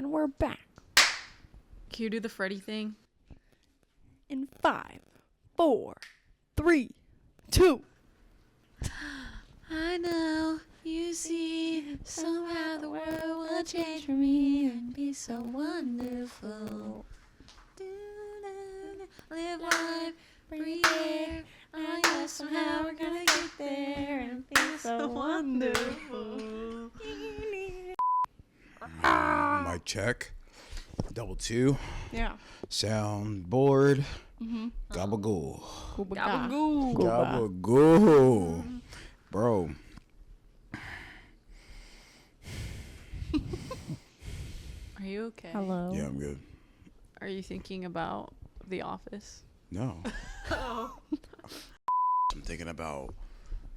And we're back. Can you do the Freddy thing? In 5, 4, 3, 2. I know, you see, somehow the world will change for me and be so wonderful. Live life, breathe air. I know somehow we're gonna get there and be so wonderful. Mic check. Double 2. Yeah. Soundboard. Mm-hmm. Gabagool. Gabagoo. Gabagool. Bro. Are you okay? Hello. Yeah, I'm good. Are you thinking about The Office? No. Oh. I'm thinking about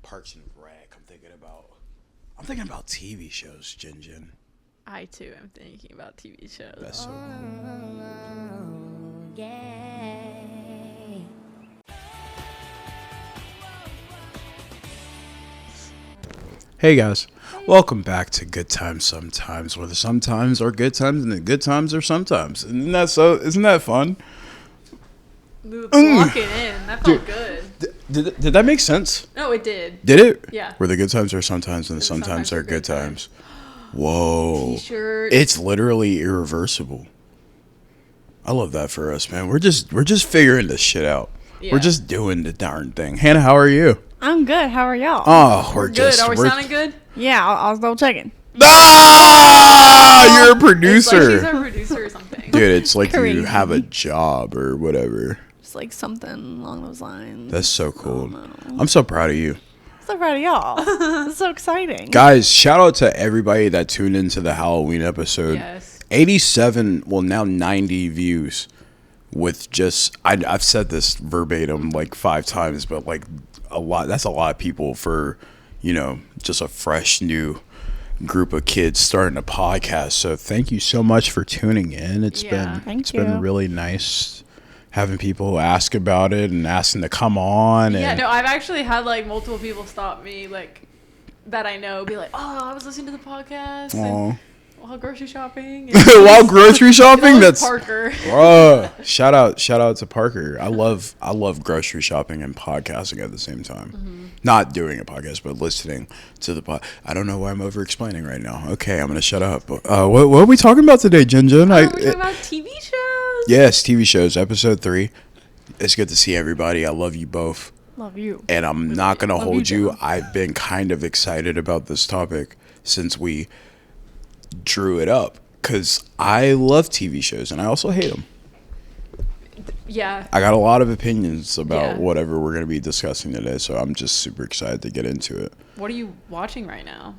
Parks and Rec. I'm thinking about TV shows, Jin. I too am thinking about TV shows. That's so cool. Hey guys, welcome back to Good Times Sometimes, where the sometimes are good times and the good times are sometimes. Isn't that fun? Lock it in. That felt good. Did that make sense? No, it did. Did it? Yeah. Where the good times are sometimes and the sometimes are good times. Whoa. T-shirt. It's literally irreversible. I love that for us, man. We're just figuring this shit out. Yeah. We're just doing the darn thing. Hannah, how are you? I'm good. How are y'all? Oh, We're good. Are we sounding good? Yeah, I was double checking. Ah, you're a It's like producer. she's our producer or something. Dude, it's like you Crazy. have a job or whatever. Just like something along those lines. That's so cool. No. I'm so proud of you. So proud of y'all. This is so exciting. Guys, shout out to everybody that tuned into the Halloween episode. Yes. 87, well now 90 views with just, I've said this verbatim like 5 times, but like that's a lot of people for, just a fresh new group of kids starting a podcast. So thank you so much for tuning in. It's Thank you. been really nice having people ask about it and asking to come on. Yeah, And no, I've actually had like multiple people stop me, like that I know, be like, "Oh, I was listening to the podcast and while grocery shopping." And while grocery shopping, that's Parker. shout out to Parker. I love grocery shopping and podcasting at the same time. Mm-hmm. Not doing a podcast, but listening to the pod. I don't know why I'm over explaining right now. Okay, I'm gonna shut up. What are we talking about today, Jin? We're talking about TV shows. Yes, TV shows, episode 3. It's good to see everybody. I love you both. Love you. And I'm not going to Love hold you, you. John. I've been kind of excited about this topic since we drew it up because I love TV shows and I also hate them. Yeah. I got a lot of opinions about Yeah. whatever we're going to be discussing today, so I'm just super excited to get into it. What are you watching right now?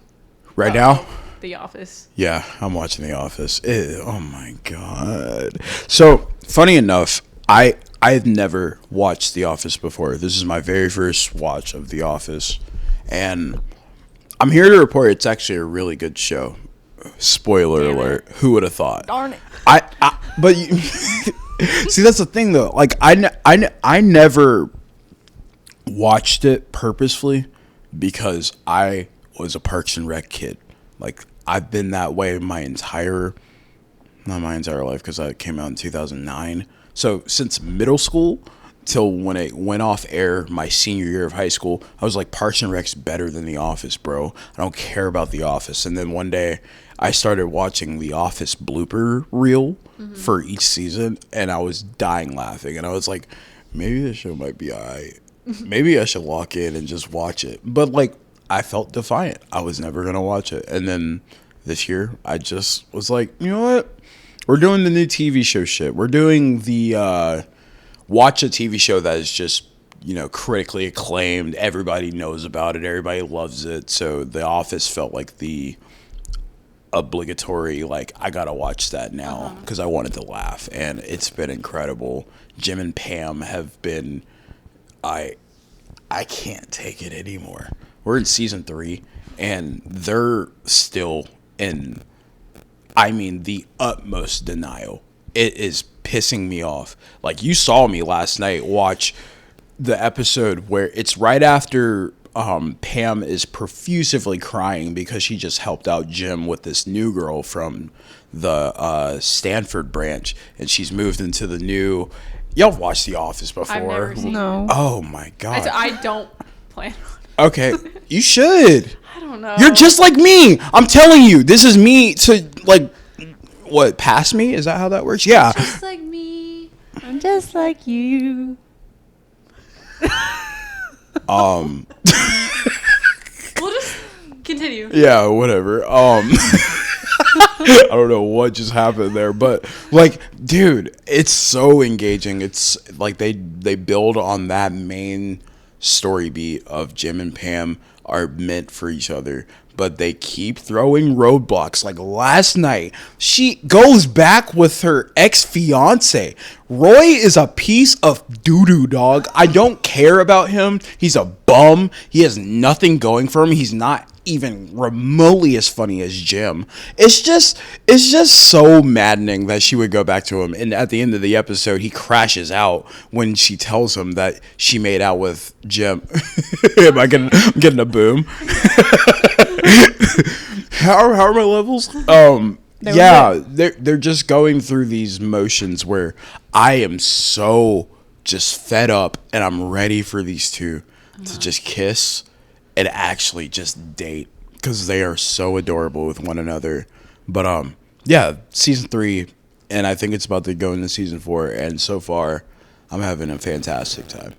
Right now? The Office. Yeah, I'm watching The Office. Oh my God. So, funny enough, I've never watched The Office before. This is my very first watch of The Office. And I'm here to report it's actually a really good show. Spoiler Damn it. alert. Who would have thought? Darn it. But you, see, that's the thing though. Like I never watched it purposefully because I was a Parks and Rec kid. Like I've been that way not my entire life because I came out in 2009. So since middle school till when it went off air my senior year of high school, I was like, Parks and Rec's better than The Office, bro. I don't care about The Office. And then one day I started watching The Office blooper reel for each season, and I was dying laughing. And I was like, maybe this show might be alright. Maybe I should lock in and just watch it. But like, I felt defiant. I was never gonna watch it. And then this year, I just was like, you know what? We're doing the new TV show shit. We're doing the watch a TV show that is just, critically acclaimed. Everybody knows about it. Everybody loves it. So The Office felt like the obligatory, like, I gotta watch that now because I wanted to laugh. And it's been incredible. Jim and Pam have been, I can't take it anymore. We're in season 3 and they're still in, the utmost denial. It is pissing me off. Like, you saw me last night watch the episode where it's right after Pam is profusively crying because she just helped out Jim with this new girl from the Stanford branch, and she's moved into the new. Y'all watched The Office before? I've never seen No. Oh my god! I don't plan on. Okay, you should. I don't know. You're just like me. I'm telling you, this is me to like. What, past me? Is that how that works? Yeah. Just like me. I'm just like you. We'll just continue. Yeah, whatever. I don't know what just happened there, but like, dude, it's so engaging. It's like they build on that main story beat of Jim and Pam are meant for each other, but they keep throwing roadblocks. Like last night, she goes back with her ex-fiance. Roy is a piece of doo-doo, dog. I don't care about him. He's a bum. He has nothing going for him. He's not even remotely as funny as Jim. It's just so maddening that she would go back to him, and at the end of the episode he crashes out when she tells him that she made out with Jim. I'm getting a boom. how are my levels? They're just going through these motions where I am so just fed up and I'm ready for these two to just kiss and actually just date, because they are so adorable with one another. But season 3, and I think it's about to go into season 4, and so far I'm having a fantastic time.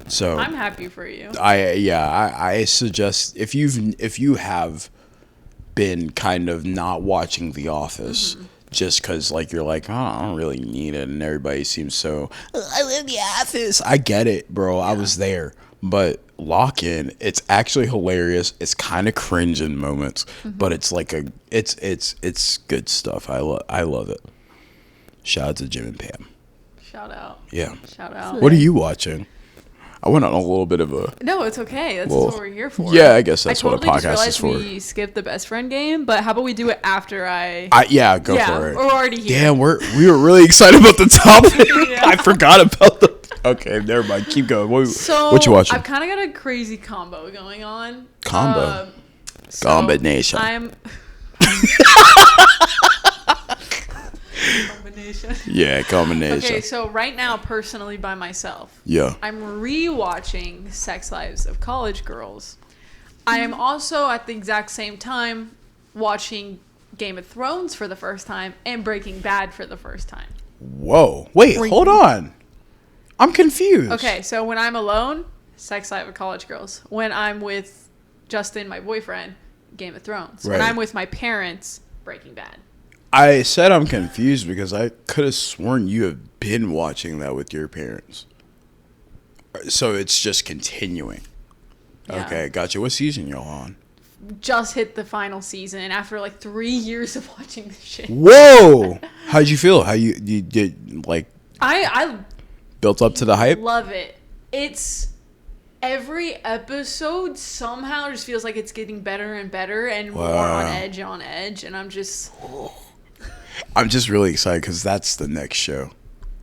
So I'm happy for you. I suggest if you have been kind of not watching The Office, just because like you're like, oh, I don't really need it, and everybody seems so, I love The Office. I get it, bro. Yeah. I was there. But lock in, it's actually hilarious. It's kind of cringe in moments, but it's like it's good stuff. I love it. Shout out to Jim and Pam. Shout out. Yeah. Shout out. What are you watching? I went on a little bit of a. No, it's okay. That's what we're here for. Yeah, I guess that's what a podcast is for. We skipped the best friend game, but how about we do it after I go for it. We're already here. Damn, we were really excited about the topic. Yeah. I forgot about the. Okay, never mind. Keep going. What you watching? I've kind of got a crazy combo going on. Combination. Combination. Yeah, combination. Okay, so right now, personally, by myself, I'm rewatching Sex Lives of College Girls. I am also at the exact same time watching Game of Thrones for the first time and Breaking Bad for the first time. Whoa! Wait, hold on. I'm confused. Okay, so when I'm alone, Sex Life of College Girls. When I'm with Justin, my boyfriend, Game of Thrones. Right. When I'm with my parents, Breaking Bad. I said I'm confused because I could have sworn you have been watching that with your parents. So it's just continuing. Yeah. Okay, gotcha. What season y'all on? Just hit the final season after like 3 years of watching this shit. Whoa! How'd you feel? How you did like? I built up to the hype. Love it. It's every episode somehow just feels like it's getting better and better and more on edge, and I'm just really excited because that's the next show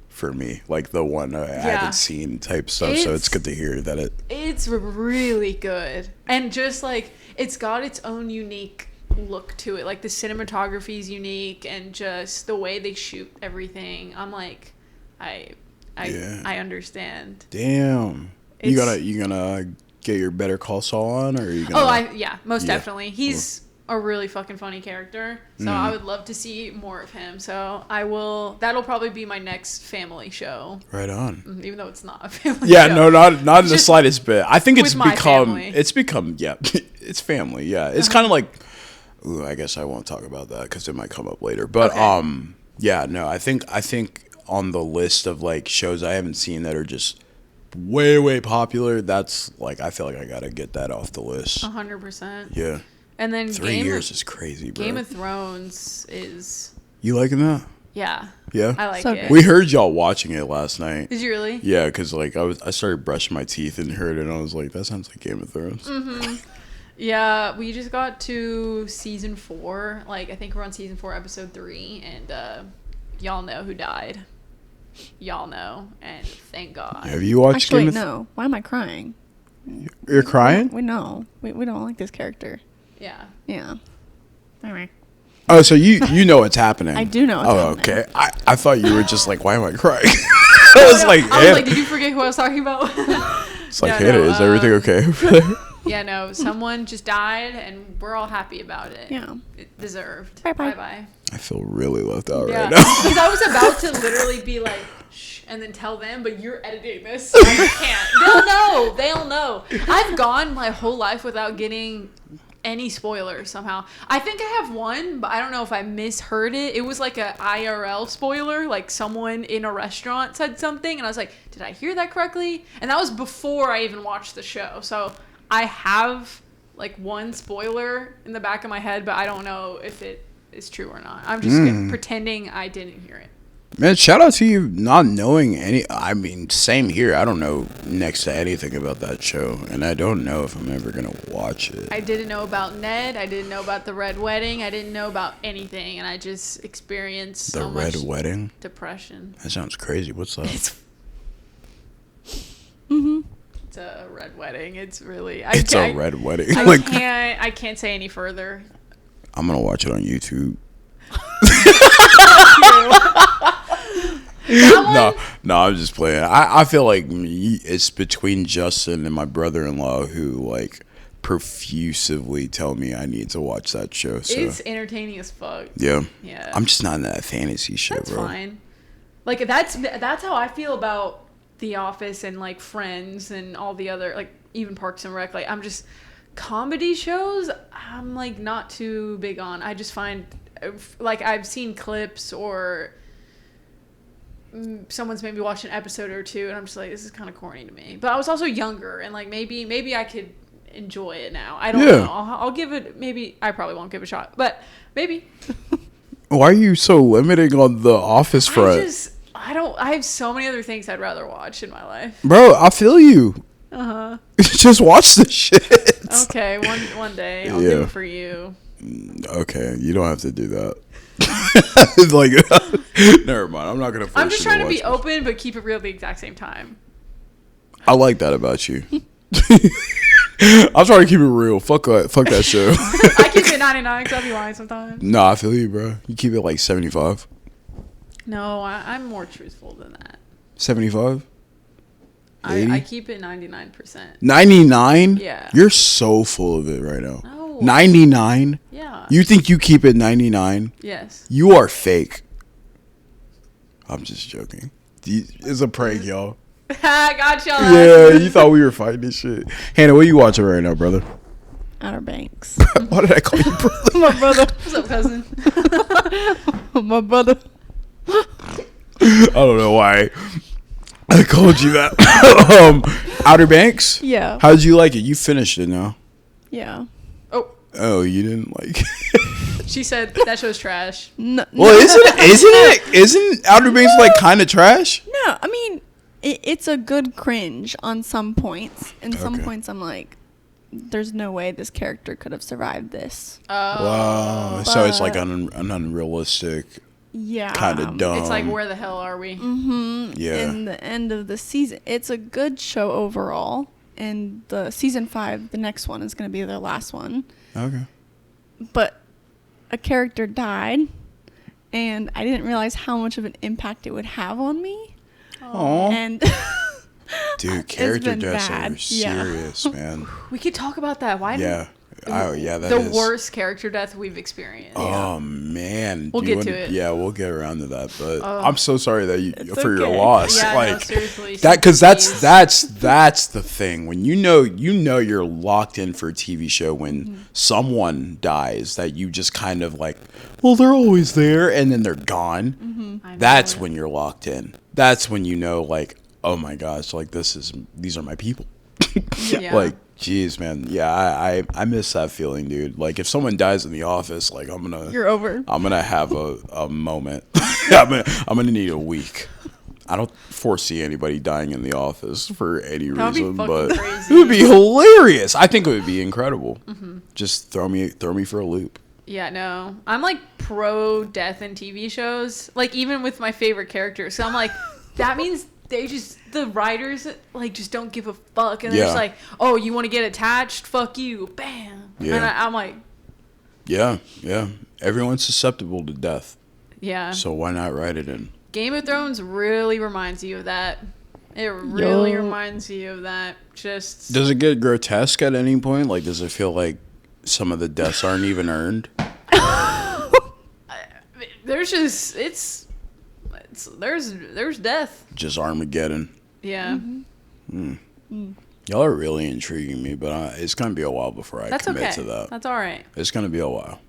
for me, like the one I haven't seen type stuff. So it's good to hear that it's really good, and just like it's got its own unique look to it. Like the cinematography is unique, and just the way they shoot everything. I'm like, I understand. Damn. You gonna get your Better Call Saul on, or are you gonna? Most definitely. He's a really fucking funny character, so I would love to see more of him. So I will. That'll probably be my next family show. Right on. Even though it's not a family. Yeah, show. No, not in the slightest bit. I think it's become. Family. It's become. Yeah, it's family. Yeah, it's kind of like. Ooh, I guess I won't talk about that because it might come up later. But I think. On the list of like shows I haven't seen that are just way popular, that's like I feel like I gotta get that off the list. 100%. Yeah. And then 3 years is crazy, bro. Game of Thrones is. You liking that? Yeah. Yeah. I like it. We heard y'all watching it last night. Did you really? Yeah, because like I started brushing my teeth and heard it, and I was like, that sounds like Game of Thrones. Mm-hmm. Yeah, we just got to season 4. Like I think we're on season 4, episode 3, and y'all know who died. Y'all know, and thank God. Have you watched Game of Thrones? No. Why am I crying? You're crying? We know. We don't like this character. Yeah. Yeah. Anyway. Oh, so you know what's happening. I do know what's happening. Okay. I thought you were just like, why am I crying? I was like, did you forget who I was talking about? It's like, Hannah, is everything okay over there? Yeah, no, someone just died, and we're all happy about it. Yeah. It deserved. Bye-bye. Bye-bye. I feel really left out Yeah, right now. because I was about to literally be like, shh, and then tell them, but you're editing this, so I can't. They'll know. I've gone my whole life without getting any spoilers somehow. I think I have one, but I don't know if I misheard it. It was like a IRL spoiler, like someone in a restaurant said something, and I was like, did I hear that correctly? And that was before I even watched the show. So I have like one spoiler in the back of my head, but I don't know if it is true or not. I'm just pretending I didn't hear it. Man, shout out to you not knowing any. I mean, same here. I don't know next to anything about that show, and I don't know if I'm ever gonna watch it. I didn't know about Ned. I didn't know about the Red Wedding. I didn't know about anything, and I just experienced The so Red much Wedding? depression. That sounds crazy. What's that? It's a red wedding. It's really. It's a red wedding. I can't say any further. I'm gonna watch it on YouTube. No, I'm just playing. I feel like it's between Justin and my brother-in-law who like profusively tell me I need to watch that show. So It's entertaining as fuck. yeah, Yeah. I'm just not in that fantasy shit, That's bro. fine. Like that's how I feel about The Office and like Friends and all the other like even Parks and Rec. Like I'm just comedy shows. I'm like not too big on. I just find like I've seen clips or someone's maybe watched an episode or two and I'm just like this is kind of corny to me. But I was also younger and like maybe I could enjoy it now. I don't know. I'll give it. Maybe I probably won't give it a shot, but maybe. Why are you so limiting on the Office front? I have so many other things I'd rather watch in my life. Bro, I feel you. Just watch the shit. Okay, one day I'll do it for you. Okay, you don't have to do that. Like, never mind. I'm not gonna. I'm just trying to be open, but keep it real at the exact same time. I like that about you. I'm trying to keep it real. Fuck that show. I keep it 99 because I'll be lying sometimes. No, I feel you, bro. You keep it like 75. No, I'm more truthful than that. 75. I keep it 99%. 99? Yeah. You're so full of it right now. No. 99? Yeah. You think you keep it 99? Yes. You are fake. I'm just joking. It's a prank, y'all. Gotcha. Yeah, you thought we were fighting this shit. Hannah, what are you watching right now, brother? Outer Banks. Why did I call you brother? My brother. What's up, cousin? My brother. I don't know why I called you that. Outer Banks? Yeah. How did you like it? You finished it now. Yeah. Oh, you didn't like it? She said that show's trash. No, Well, isn't Outer Banks like kind of trash? No, I mean, it's a good cringe on some points. And some points I'm like, there's no way this character could have survived this. Wow. So it's like an unrealistic, kind of dumb. It's like, where the hell are we? Mm-hmm. Yeah. In the end of the season. It's a good show overall. And the season 5, the next one, is going to be their last one. Okay. But a character died, and I didn't realize how much of an impact it would have on me. Aww. And dude, character deaths are Yeah. serious, man. We could talk about that. Why? Yeah. That the is worst character death we've experienced. Oh man, We'll get to it. Yeah, we'll get around to that. But I'm so sorry that It's for your okay. loss. Yeah, like no, seriously. that, because that's the thing. When you know you're locked in for a TV show when someone dies that you just kind of like, well, they're always there, and then they're gone. That's when you're locked in. That's when you know, like, oh my gosh, like these are my people. Yeah. Like, jeez, man. Yeah, I miss that feeling, dude. Like, if someone dies in the office, like, you're over. I'm gonna have a moment. I'm gonna need a week. I don't foresee anybody dying in the office for any That would be reason, fucking but crazy. it would be hilarious. I think it would be incredible. Just throw me for a loop. Yeah, no. I'm like pro death in TV shows. Like even with my favorite characters. So I'm like, that means the writers like just don't give a fuck, and they're just like, oh, you want to get attached? Fuck you, bam. Yeah. And I'm like, yeah. Everyone's susceptible to death. Yeah. So why not write it in? Game of Thrones really reminds you of that. It really reminds you of that. Just does it get grotesque at any point? Like, does it feel like some of the deaths aren't even earned? There's just there's death. Just Armageddon. Yeah. Y'all are really intriguing me, but it's gonna be a while before I commit to that. That's all right. It's gonna be a while.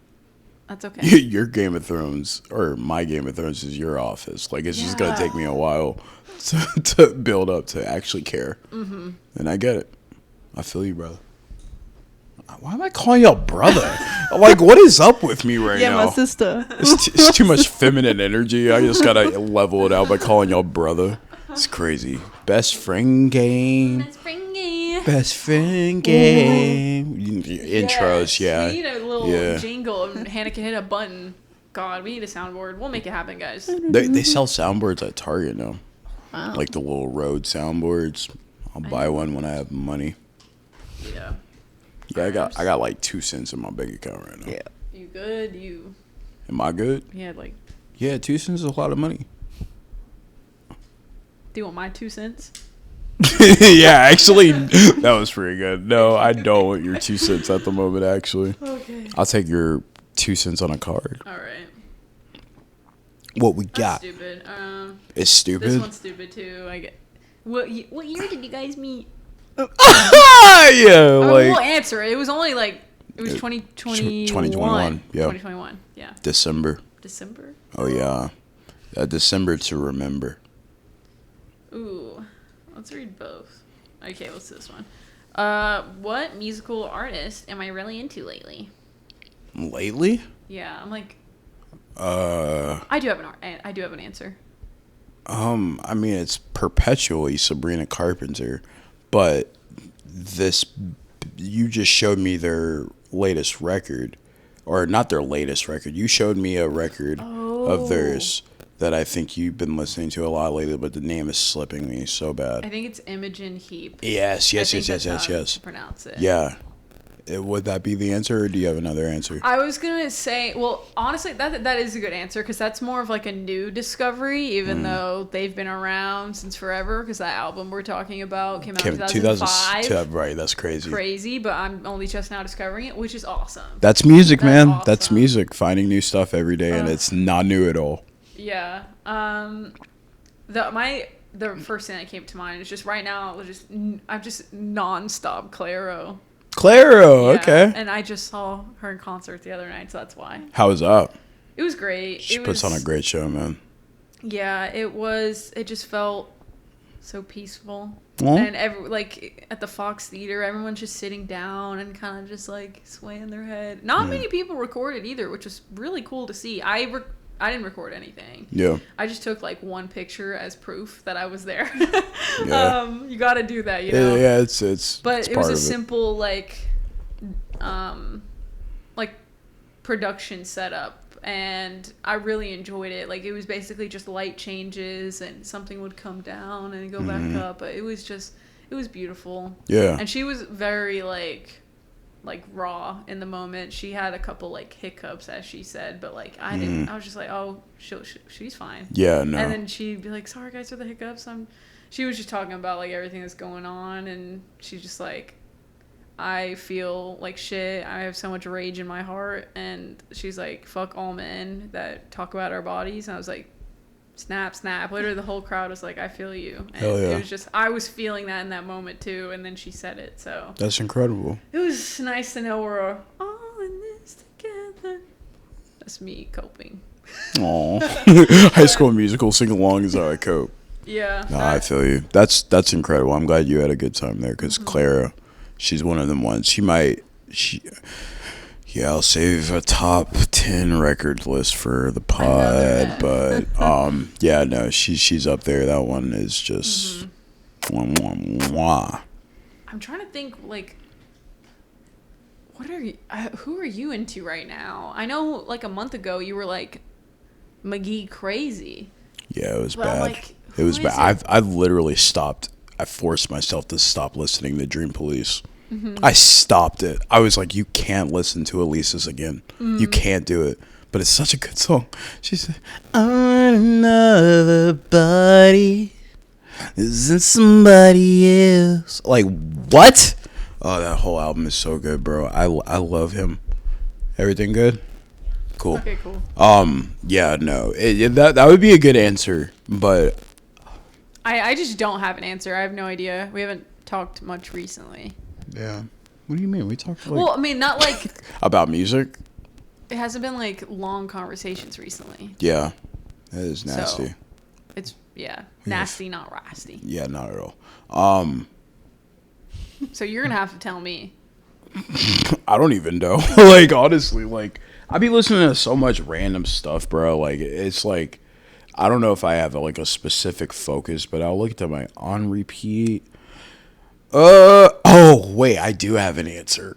That's okay. Your Game of Thrones or my Game of Thrones is your Office. Like, it's just gonna take me a while to build up to actually care. Mm-hmm. And I get it. I feel you, brother. Why am I calling y'all brother? Like, what is up with me right now? Yeah, my sister. It's too much feminine energy. I just gotta level it out by calling y'all brother. It's crazy. Best friend game. Best friend game. Intros, yeah. We need a little jingle and Hannah can hit a button. God, we need a soundboard. We'll make it happen, guys. They sell soundboards at Target now. Wow. Like the little Rode soundboards. I'll buy one when I have money. Yeah. Yeah, I got like 2 cents in my bank account right now. Yeah. You good? Am I good? Yeah, like. Yeah, 2 cents is a lot of money. Do you want my 2 cents? Yeah, actually, that was pretty good. No, I don't want your 2 cents at the moment, actually. Okay. I'll take your 2 cents on a card. All right. What we got? That's stupid. It's stupid? This one's stupid, too. I get. What year did you guys meet? Yeah, like. We'll answer it. It was only like. It was 2021. 2021, yeah. 2021, yeah. December. Oh, yeah. December to remember. Ooh. Let's read both. Okay, let's do this one. What musical artist am I really into lately? Lately? Yeah, I'm like. I do have an answer. I mean, it's perpetually Sabrina Carpenter, but you just showed me their latest record, or not their latest record. You showed me a record of theirs that I think you've been listening to a lot lately, but the name is slipping me so bad. I think it's Imogen Heap. Yes. Pronounce it. Yeah. Would that be the answer, or do you have another answer? I was gonna say, well, honestly, that is a good answer, because that's more of like a new discovery, even though they've been around since forever. Because that album we're talking about came out in 2005. Right, that's crazy. But I'm only just now discovering it, which is awesome. That's music, man. Awesome. That's music. Finding new stuff every day, and it's not new at all. Yeah. The first thing that came to mind is just right now. I'm just nonstop Clairo. Clairo, Yeah, okay. And I just saw her in concert the other night, so that's why. How was that? It was great. She puts on a great show, man. Yeah, it was. It just felt so peaceful. Aww. And like at the Fox Theater, everyone's just sitting down and kind of just like swaying their head. Not many people recorded either, which was really cool to see. I didn't record anything. Yeah. I just took like one picture as proof that I was there. Yeah. You got to do that, you know. Yeah, it's. But it's it was a simple like production setup, and I really enjoyed it. Like, it was basically just light changes, and something would come down and go back up. But it was beautiful. Yeah. And she was very like raw in the moment. She had a couple like hiccups, as she said, but like I didn't. I was just like, oh, she's fine. Yeah, no. And then she'd be like, sorry guys for the hiccups. She was just talking about like everything that's going on, and she's just like, I feel like shit. I have so much rage in my heart, and she's like, fuck all men that talk about our bodies. And I was like, snap, snap. Literally the whole crowd was like, I feel you. And hell yeah. It was just, I was feeling that in that moment too, and then she said it, so that's incredible. It was nice to know we're all in this together. That's me coping. Aw. High School Musical sing-along is how I cope. Yeah. No, I feel you. That's incredible. I'm glad you had a good time there, because Clara, she's one of them ones. Yeah, I'll save a top 10 record list for the pod, but yeah, no, she's up there. That one is just mwah, mwah, mwah. I'm trying to think, like, who are you into right now? I know like a month ago you were like McGee crazy. Yeah, it was But bad. like, It was who is bad. it? I've literally stopped. I forced myself to stop listening to Dream Police. Mm-hmm. I stopped it. I was like, you can't listen to Elisa's again. You can't do it. But it's such a good song. She said, "On another body, isn't somebody else?" Like, what? Oh, that whole album is so good, bro. I love him. Everything good? Cool. Okay, cool. Yeah, no. That would be a good answer, but I just don't have an answer. I have no idea. We haven't talked much recently. yeah. What do you mean? We talked like Well, I mean, not like about music? it hasn't been like long conversations recently. Yeah. That is nasty. So, it's nasty, not rasty. Yeah, not at all. So you're gonna have to tell me. I don't even know. Like, honestly, like, I be listening to so much random stuff, bro. Like, it's like, I don't know if I have like a specific focus, but I'll look at my on repeat. Oh, wait, I do have an answer.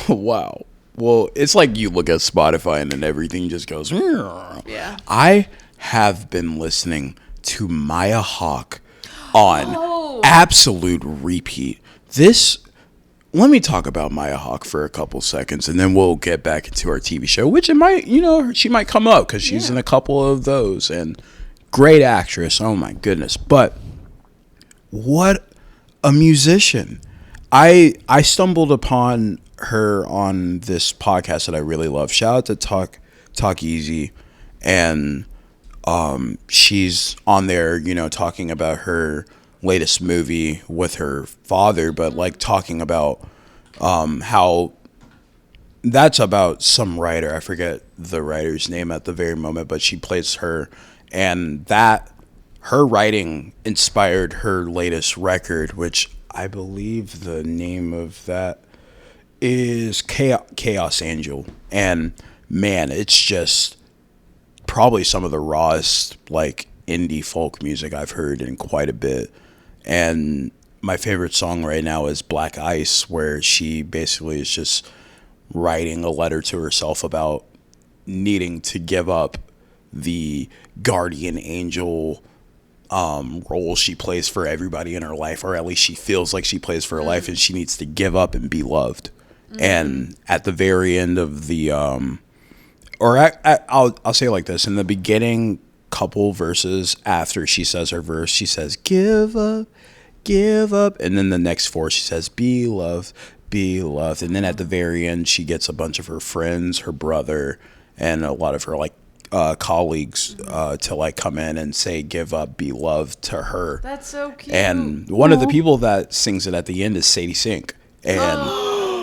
Wow. Well, it's like you look at Spotify and then everything just goes. Yeah. I have been listening to Maya Hawke on absolute repeat. Let me talk about Maya Hawke for a couple seconds, and then we'll get back into our TV show, which it might, she might come up because she's in a couple of those, and great actress. Oh my goodness. But what a musician. I stumbled upon her on this podcast that I really love. Shout out to Talk Easy, and she's on there, talking about her latest movie with her father, but like talking about how that's about some writer. I forget the writer's name at the very moment, but she plays her, and that her writing inspired her latest record, which I believe the name of that is Chaos Angel. And man, it's just probably some of the rawest like indie folk music I've heard in quite a bit. And my favorite song right now is Black Ice, where she basically is just writing a letter to herself about needing to give up the guardian angel role she plays for everybody in her life, or at least she feels like she plays for her life, and she needs to give up and be loved. And at the very end of the I'll say it like this: in the beginning couple verses after she says her verse, she says give up, and then the next four she says be loved, and then at the very end she gets a bunch of her friends, her brother, and a lot of her like colleagues to like come in and say give up, be loved to her. That's so cute. And one of the people that sings it at the end is Sadie Sink, and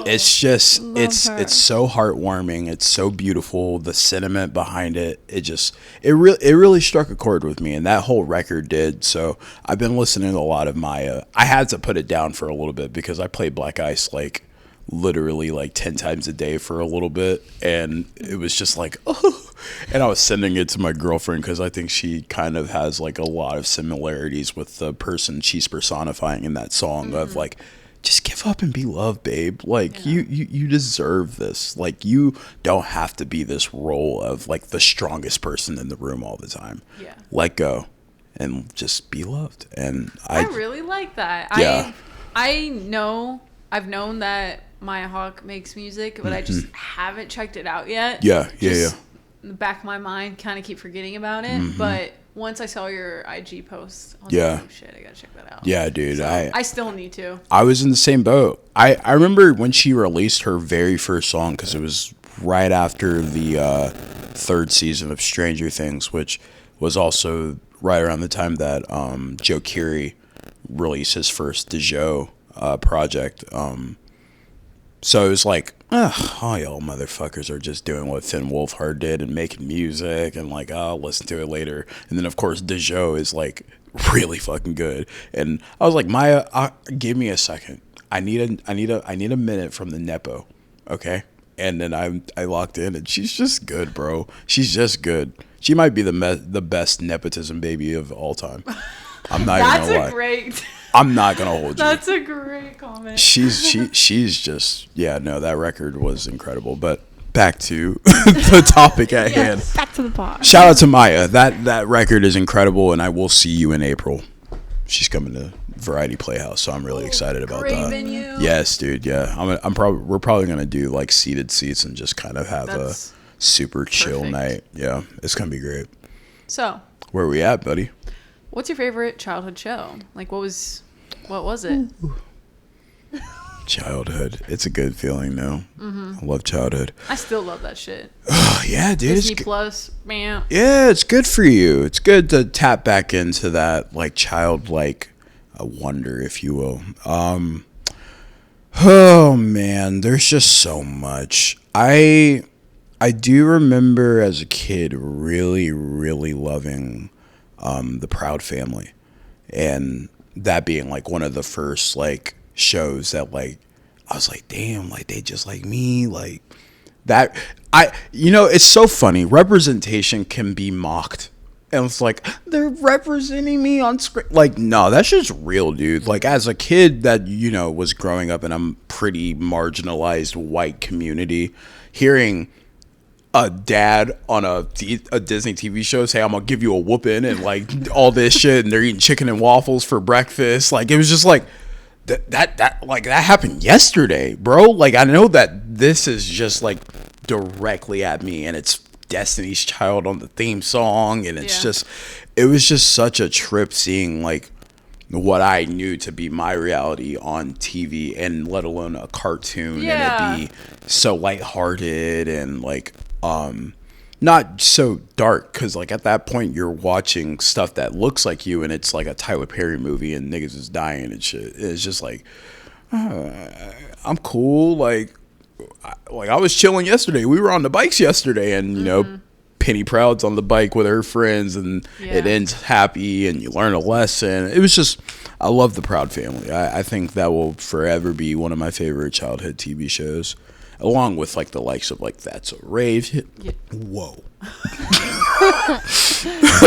it's just it's so heartwarming. It's so beautiful. The sentiment behind it, it really struck a chord with me, and that whole record did. So I've been listening to a lot of Maya. I had to put it down for a little bit because I played Black Ice like literally like 10 times a day for a little bit, and it was just like and I was sending it to my girlfriend because I think she kind of has like a lot of similarities with the person she's personifying in that song of like, just give up and be loved, babe. Like you deserve this. Like you don't have to be this role of like the strongest person in the room all the time. Yeah. Let go and just be loved. And I really like that. Yeah. I've known that Maya Hawke makes music, but I just haven't checked it out yet. Yeah. In the back of my mind, kind of keep forgetting about it. But once I saw your IG post, I was like, oh shit, I gotta check that out. Yeah, dude. So I still need to. I was in the same boat. I remember when she released her very first song, because it was right after the third season of Stranger Things, which was also right around the time that Joe Keery released his first Dejo project. So it was like, oh, y'all motherfuckers are just doing what Finn Wolfhard did and making music, and like, I'll listen to it later. And then of course Dejo is like really fucking good. And I was like, Maya, give me a second. I need a minute from the Nepo, okay? And then I locked in, and she's just good, bro. She's just good. She might be the best nepotism baby of all time. I'm not even gonna lie. I'm not gonna hold you. That's a great comment. She's just that record was incredible. But back to the topic at hand. Back to the pod. Shout out to Maya. That record is incredible, and I will see you in April. She's coming to Variety Playhouse, so I'm really excited about that. Venue. Yes, dude. Yeah, we're probably gonna do like seated seats and just kind of have a super chill night. Yeah, it's gonna be great. So, where are we at, buddy? What's your favorite childhood show? Like, what was it? Childhood. It's a good feeling, though. I love childhood. I still love that shit. Oh, yeah, dude. Disney Plus, man. Yeah, it's good for you. It's good to tap back into that, like, childlike wonder, if you will. Oh, man, there's just so much. I do remember as a kid really, really loving The Proud Family. And that being, like, one of the first, like, shows that, like, I was like, damn, like, they just like me, like that. It's so funny. Representation can be mocked, and it's like, they're representing me on screen. Like, no, that's just real, dude. Like, as a kid that was growing up in a pretty marginalized white community, hearing a dad on a Disney TV show say, I'm gonna give you a whooping, and like all this shit, and they're eating chicken and waffles for breakfast. Like, it was just like, that happened yesterday, bro. Like, I know that this is just like directly at me, and it's Destiny's Child on the theme song, and it was just such a trip seeing like what I knew to be my reality on TV, and let alone a cartoon, and it be so lighthearted and like not so dark, because like at that point you're watching stuff that looks like you, and it's like a Tyler Perry movie and niggas is dying and shit. It's just like, I'm cool. Like I was chilling yesterday. We were on the bikes yesterday, and Penny Proud's on the bike with her friends, and it ends happy, and you learn a lesson. It was just, I love The Proud Family. I think that will forever be one of my favorite childhood TV shows, along with like the likes of like That's a Rave. Whoa.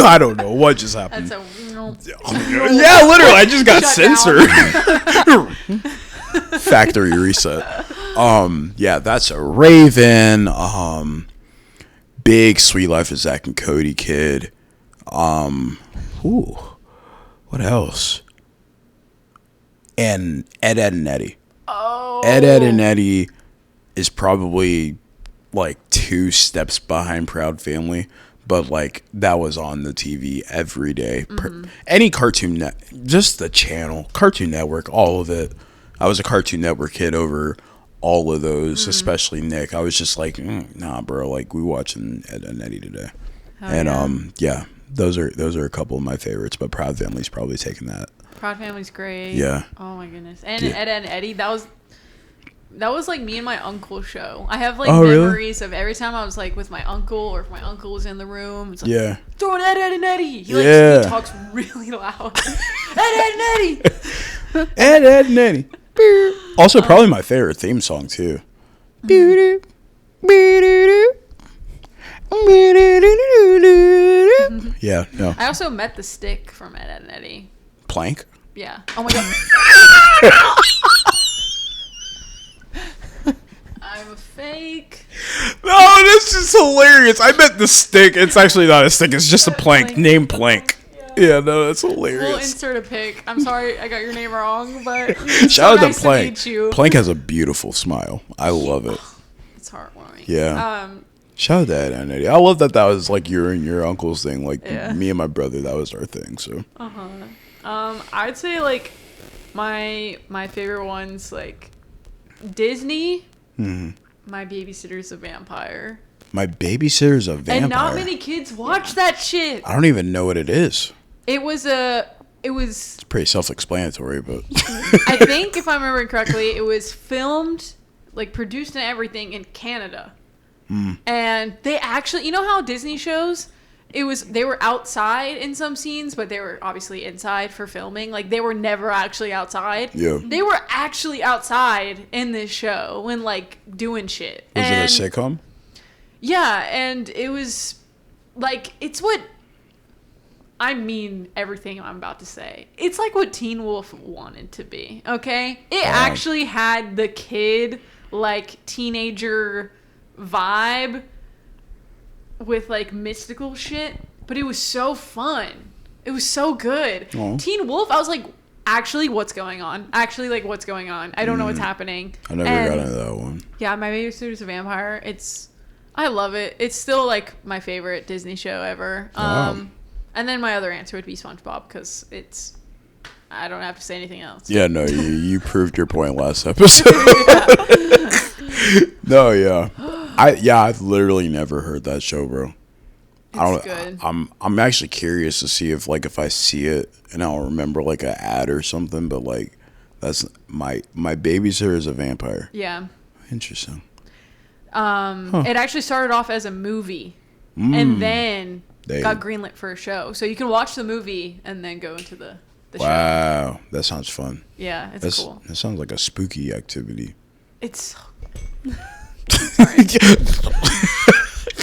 I don't know what just happened. Yeah, literally, I just got censored. Factory reset. That's a Raven. Big Sweet Life of Zach and Cody kid. What else? And Ed, and Eddie. Oh. Ed, and Eddie is probably like 2 steps behind Proud Family, but like that was on the TV every day. Any Cartoon just the channel, Cartoon Network, all of it. I was a Cartoon Network kid over all of those, especially Nick. I was just like, nah, bro. Like, we watching Ed and Eddie today, those are a couple of my favorites. But Proud Family's probably taking that. Proud Family's great. Yeah. Oh my goodness. And Ed and Eddie, that was like me and my uncle show. I have like memories of every time I was like with my uncle, or if my uncle was in the room. It's like, throw an Ed and Eddie. He talks really loud. Ed and Eddie. Ed and Eddie. Also, probably my favorite theme song too. Yeah, no. I also met the Stick from Ed and Eddie. Plank? Yeah. Oh my god. I'm a fake. No, this is hilarious. I meant the Stick. It's actually not a stick. It's just a plank. Name Plank. Yeah, no, that's hilarious. We'll insert a pic. I'm sorry I got your name wrong, but shout out to Plank. Plank has a beautiful smile. I love it. It's heartwarming. Yeah. Shout out to Ed and Eddie. I love that was like your and your uncle's thing. Like me and my brother, that was our thing. So. I'd say like my favorite ones, like Disney. My Babysitter's a Vampire. My Babysitter's a Vampire. And not many kids watch that shit. I don't even know what it is. It's pretty self-explanatory, but I think if I remember correctly, it was filmed, like produced and everything in Canada. And they actually, you know how Disney shows, they were outside in some scenes, but they were obviously inside for filming. Like, they were never actually outside. Yeah. They were actually outside in this show and like doing shit. Was it a sitcom? Yeah, and it was like, it's what I mean everything I'm about to say. It's like what Teen Wolf wanted to be, okay? It actually had the kid, like, teenager vibe with like mystical shit, but it was so fun. It was so good. Aww. Teen Wolf, I was like, actually, what's going on? I don't know what's happening. I never got into that one. Yeah, My Babysitter's a Vampire. I love it. It's still like my favorite Disney show ever. And then my other answer would be SpongeBob because I don't have to say anything else. Yeah, no, you proved your point last episode. No, yeah. I've literally never heard that show, bro. It's good. I'm actually curious to see if I see it and I'll remember like an ad or something, but like that's my Babysitter is a Vampire. Yeah. Interesting. It actually started off as a movie and then got greenlit for a show. So you can watch the movie and then go into the show. Wow, that sounds fun. Yeah, it's cool. That sounds like a spooky activity. It's so sorry.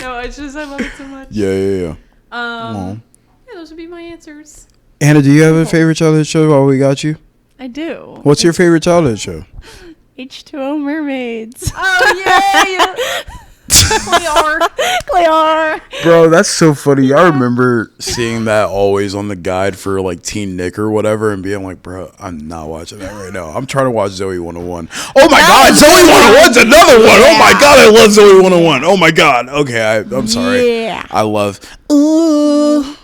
No, it's just I love it so much. Yeah. Yeah, those would be my answers. Anna, do you have a favorite childhood show while we got you? I do. What's your favorite childhood show? H2O Mermaids. Oh, yeah. Clear. Bro, that's so funny. I remember seeing that always on the guide for like Teen Nick or whatever and being like, bro, I'm not watching that right now. I'm trying to watch Zoe 101. Oh my God, Zoe 101's another one. Oh my God, I love Zoe 101. Oh my God. Okay, I'm sorry. Yeah. I love. Ooh,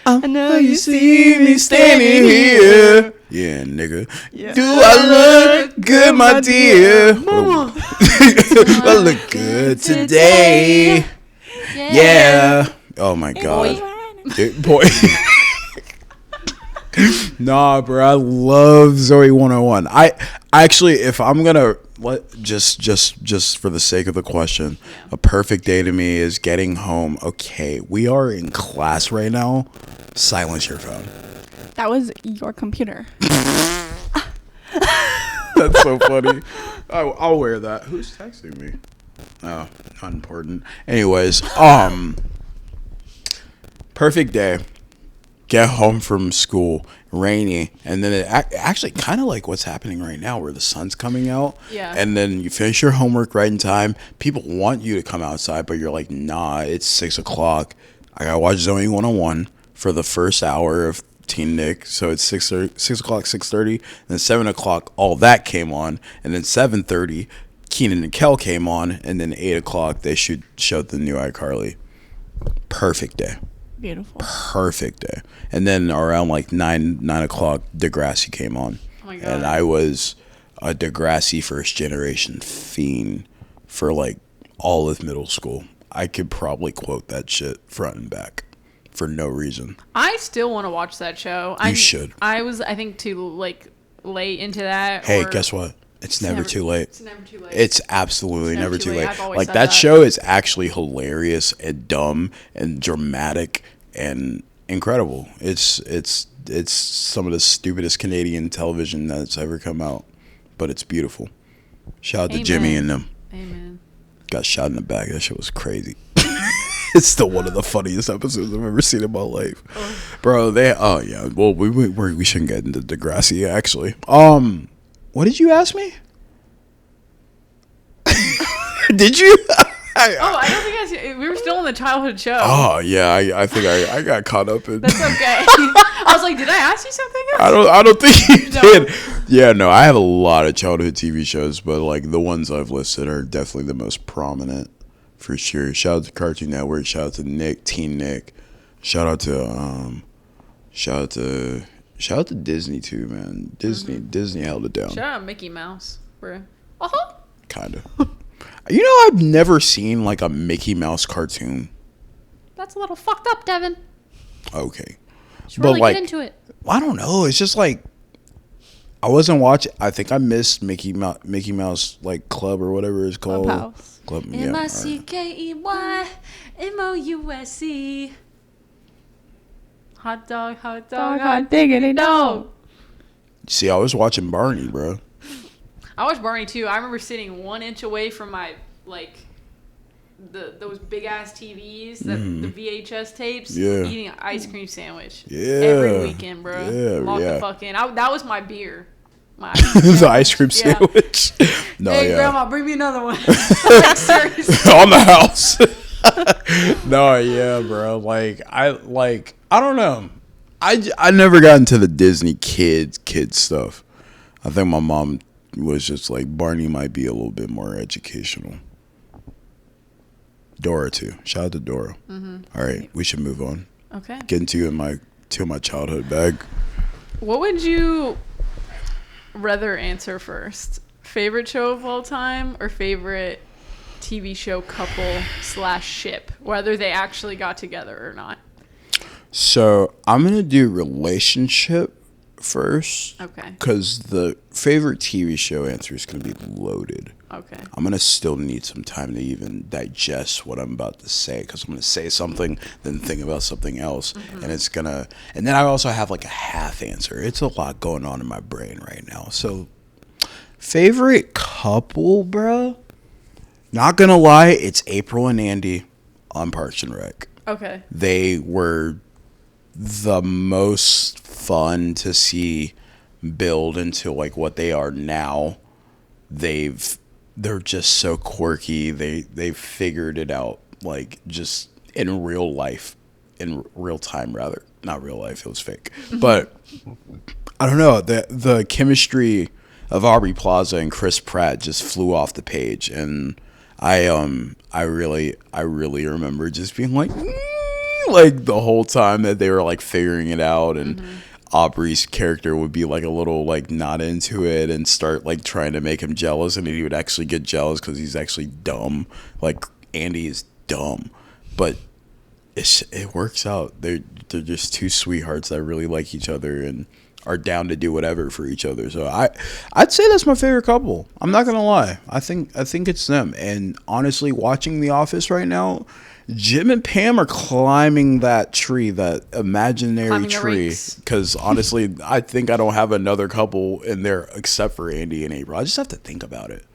I know you see me standing here. Yeah, nigga. Yeah. Do I look good, my dear? Mama. I look good today. Yeah. Oh my God. Boy. Nah, bro. I love Zoe 101. I actually, if I'm gonna just for the sake of the question, a perfect day to me is getting home. Okay, we are in class right now. Silence your phone. That was your computer. That's so funny. I'll wear that. Who's texting me? Oh, not important. Anyways, perfect day. Get home from school, rainy, and then it actually kind of like what's happening right now where the sun's coming out. Yeah. And then you finish your homework right in time. People want you to come outside, but you're like, nah, it's 6 o'clock. I gotta watch Zoe 101 for the first hour of Teen Nick, so it's 6 o'clock, 6:30, then 7 o'clock, all that came on, and then 7:30, Keenan and Kel came on, and then 8 o'clock they showed the new iCarly. Perfect day. Beautiful. Perfect day. And then around like 9 o'clock, Degrassi came on. Oh my God. And I was a Degrassi first generation fiend for like all of middle school. I could probably quote that shit front and back. For no reason. I still want to watch that show. You should. I think too like late into that. Hey, guess what? It's never too late. It's never too late. It's absolutely never too late. I've always Like said that show is actually hilarious and dumb and dramatic and incredible. It's some of the stupidest Canadian television that's ever come out, but it's beautiful. Shout out to Jimmy and them. Amen. Got shot in the back. That shit was crazy. It's still one of the funniest episodes I've ever seen in my life, bro. Yeah. Well, we shouldn't get into Degrassi actually. What did you ask me? Did you? I don't think we were still on the childhood show. Oh yeah, I think I got caught up in. That's okay. I was like, did I ask you something else? I don't think you did. Yeah, no, I have a lot of childhood TV shows, but like the ones I've listed are definitely the most prominent. For sure. Shout out to Cartoon Network. Shout out to Nick, Teen Nick. Shout out to Disney too, man. Disney held it down. Shout out Mickey Mouse, bro. Kinda. You know, I've never seen like a Mickey Mouse cartoon. That's a little fucked up, Devin. Okay. Just really get into it. I don't know. It's just like I wasn't watching. I think I missed Mickey Mouse like Club or whatever it's called. Clubhouse. Club, MICKEYMOUSE. Hot dog, hot diggity dog. See, I was watching Barney, bro. I watched Barney too. I remember sitting 1 inch away from my those big ass TVs, the VHS tapes, eating an ice cream sandwich. Every weekend, bro. Lock the fuck in. That was my beer. The ice cream sandwich. No, hey, Grandma, bring me another one. Seriously. On the house. No, yeah, bro. I don't know. I never got into the Disney kid stuff. I think my mom was just like, Barney might be a little bit more educational. Dora too. Shout out to Dora. Mm-hmm. All right, we should move on. Okay. Get into my childhood bag. What would you rather answer first? Favorite show of all time or favorite TV show couple / ship, whether they actually got together or not? So I'm gonna do relationship first. Okay. Because the favorite TV show answer is gonna be loaded. Okay. I'm gonna still need some time to even digest what I'm about to say, because I'm gonna say something, then think about something else, and and then I also have like a half answer. It's a lot going on in my brain right now. So, favorite couple, bro? Not gonna lie, it's April and Andy on Parks and Rec. Okay. They were the most fun to see build into like what they are now. They're just so quirky. They've figured it out, like, just in real life, in real time rather. Not real life, it was fake. But I don't know, the chemistry of Aubrey Plaza and Chris Pratt just flew off the page, and I really remember just being like the whole time that they were like figuring it out, and Aubrey's character would be like a little like not into it and start like trying to make him jealous, and he would actually get jealous because he's actually dumb. Like, Andy is dumb, but it works out. They're just two sweethearts that really like each other and are down to do whatever for each other. So I'd say that's my favorite couple. I'm not gonna lie. I think it's them. And honestly, watching The Office right now, Jim and Pam are climbing that tree, that imaginary tree. Because honestly, I think I don't have another couple in there except for Andy and April. I just have to think about it.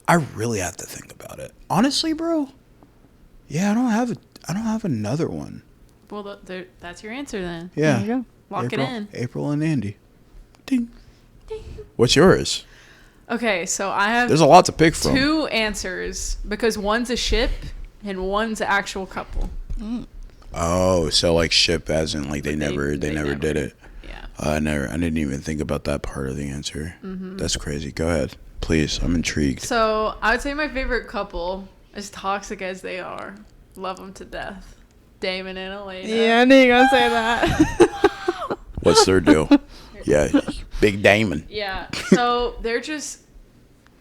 I really have to think about it. Honestly, bro. Yeah, I don't have another one. Well, that's your answer then. Yeah. There you go. Lock it in. April and Andy. Ding. Ding. What's yours? Okay, so I have. There's a lot to pick from. 2 answers because one's a ship and one's an actual couple. Oh, so like ship as in like they never did it. Yeah. I didn't even think about that part of the answer. That's crazy. Go ahead, please. I'm intrigued. So I would say my favorite couple, as toxic as they are, love them to death. Damon and Elena. Yeah, I knew you were gonna say that. What's their deal? Yeah, Big Damon. Yeah. So they're just.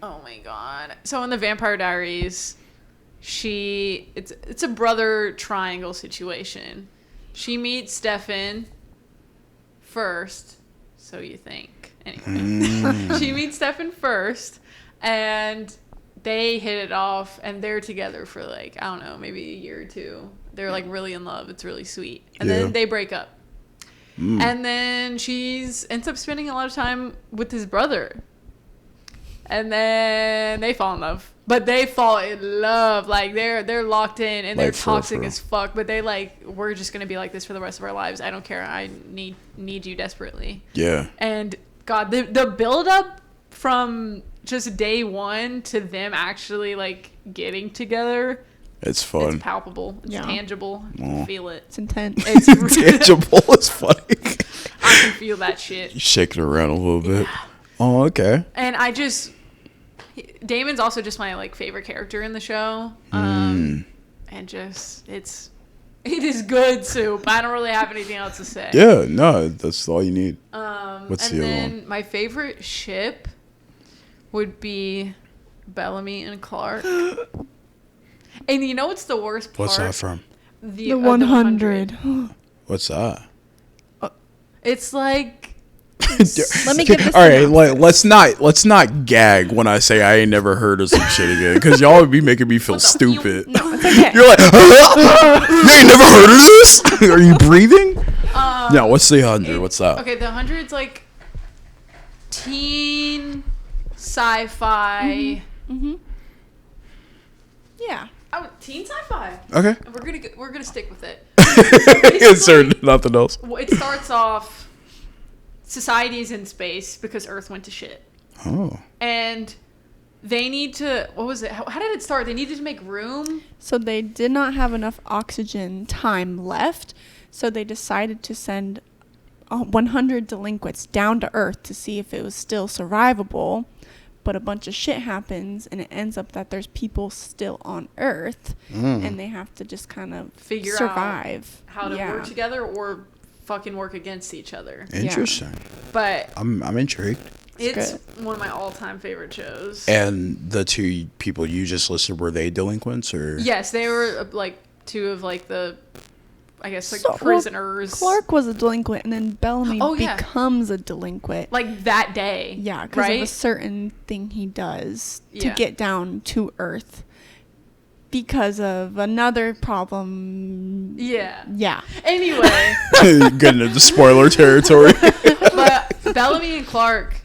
Oh my god. So in the Vampire Diaries, it's a brother triangle situation. She meets Stefan first, so you think. Anyway. She meets Stefan first, and they hit it off, and they're together for like, I don't know, maybe a year or 2. They're like really in love. It's really sweet. And then they break up. And then ends up spending a lot of time with his brother. And then they fall in love. But they fall in love. Like, they're locked in, and they're toxic as fuck. But they like, we're just going to be like this for the rest of our lives. I don't care. I need you desperately. Yeah. And God, the build up from just day one to them actually like getting together. It's fun. It's palpable. It's tangible. I can feel it. It's intense. It's tangible. It's funny. I can feel that shit. You shake it around a little bit. Yeah. Oh, okay. And Damon's also just my like favorite character in the show. And just it is good soup. I don't really have anything else to say. Yeah, no, that's all you need. What's the other one? And then my favorite ship would be Bellamy and Clark. And you know what's the worst part? What's that from? The 100. What's that? It's like. Let me get this. All right, let's not gag when I say I ain't never heard of some shit again, because y'all would be making me feel stupid. No, it's okay. You're like, you ain't never heard of this? Are you breathing? No, what's the 100? What's that? Okay, the 100's like teen sci-fi. Yeah. Oh, teen sci-fi. Okay. We're gonna stick with it. Is there nothing else? It starts off society is in space because Earth went to shit. Oh. And they need to, what was it? How did it start? They needed to make room. So they did not have enough oxygen time left. So they decided to send 100 delinquents down to Earth to see if it was still survivable. But a bunch of shit happens, and it ends up that there's people still on Earth, and they have to just kind of survive. How to work together or fucking work against each other. Interesting. Yeah. But I'm intrigued. It's one of my all-time favorite shows. And the two people you just listed, were they delinquents or? Yes, they were like two of like the, I guess, like prisoners. Clark was a delinquent, and then Bellamy becomes a delinquent. Like that day. Yeah, because of a certain thing he does to get down to Earth. Because of another problem. Yeah. Yeah. Anyway. Getting into spoiler territory. But Bellamy and Clark,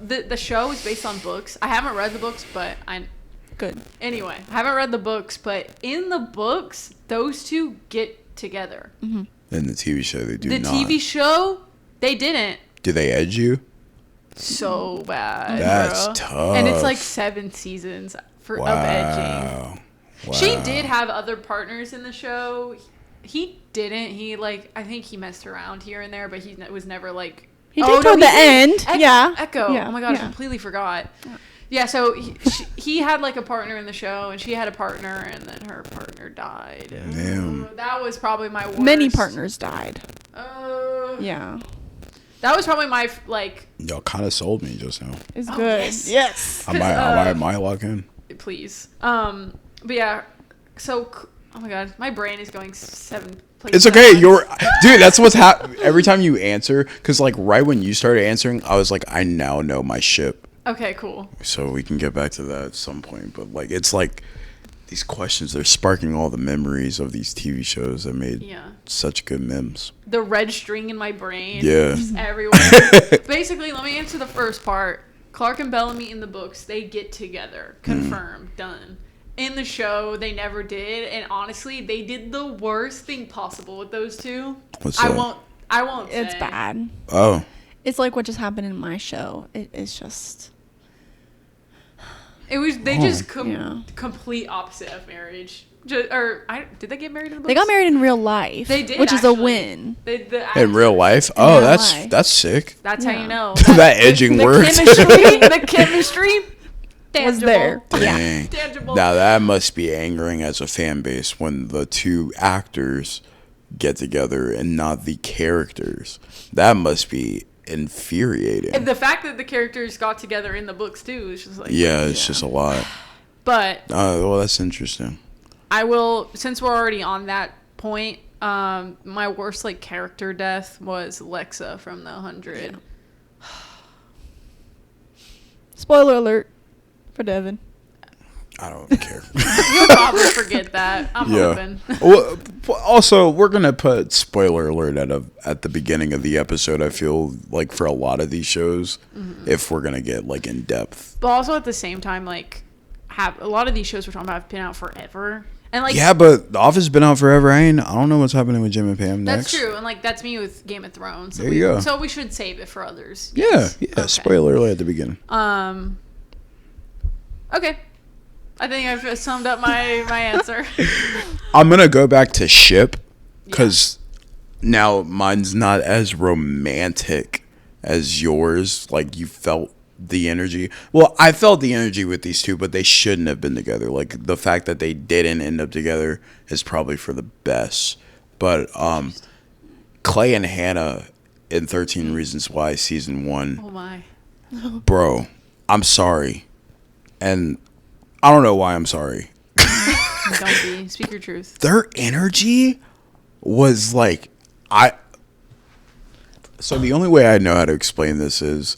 the show is based on books. I haven't read the books, but Good. Anyway, I haven't read the books, but in the books, those two get together. In the TV show, they do not. The TV show, they didn't. Do they edge you? So bad. That's bro. tough. And it's like 7 seasons of edging. Wow. She did have other partners in the show. He didn't. He I think he messed around here and there, but he was never like. He did toward the end. Echo. Yeah. Oh my gosh, I completely forgot. Yeah, so he had like a partner in the show, and she had a partner, and then her partner died. Damn. That was probably my worst. Many partners died. Yeah. That was probably my Y'all kind of sold me just now. It's good. Yes. I might lock in. Please. But yeah. So, oh my god, my brain is going 7 places. It's okay. Dude, that's what's happening every time you answer. Because right when you started answering, I was like, I now know my ship. Okay, cool. So we can get back to that at some point. But it's like these questions, they're sparking all the memories of these TV shows that made such good memes. The red string in my brain. Yeah. Just everywhere. Basically, let me answer the first part. Clark and Bellamy in the books, they get together. Confirmed. Done. In the show, they never did. And honestly, they did the worst thing possible with those two. What's that? I won't say. It's bad. Oh. It's like what just happened in my show. It's just. It was just complete opposite of marriage. Did they get married in the books? They got married in real life. They did, which is a win. In real life? Oh, that's sick. That's how you know. That edging worked. The chemistry was there. Dang. Tangible. Now that must be angering as a fan base when the two actors get together and not the characters. That must be infuriating. And the fact that the characters got together in the books too is just it's just a lot. But well, that's interesting. I will, since we're already on that point, my worst character death was Lexa from the 100. Yeah. Spoiler alert for Devin. I don't care. You'll probably forget that. I'm hoping. Well, also, we're gonna put spoiler alert at the beginning of the episode. I feel like for a lot of these shows, if we're gonna get in depth. But also at the same time, have a lot of these shows we're talking about have been out forever, and but The Office has been out forever. I don't know what's happening with Jim and Pam next. That's true, and that's me with Game of Thrones. So there you go. So we should save it for others. Yeah, yes. Okay. Spoiler alert at the beginning. Okay. I think I've summed up my answer. I'm going to go back to ship because now mine's not as romantic as yours. You felt the energy. Well, I felt the energy with these two, but they shouldn't have been together. The fact that they didn't end up together is probably for the best. But Clay and Hannah in 13 Reasons Why season 1. Oh, my. Bro, I'm sorry. And I don't know why I'm sorry. Don't be. Speak your truth. Their energy was so the only way I know how to explain this is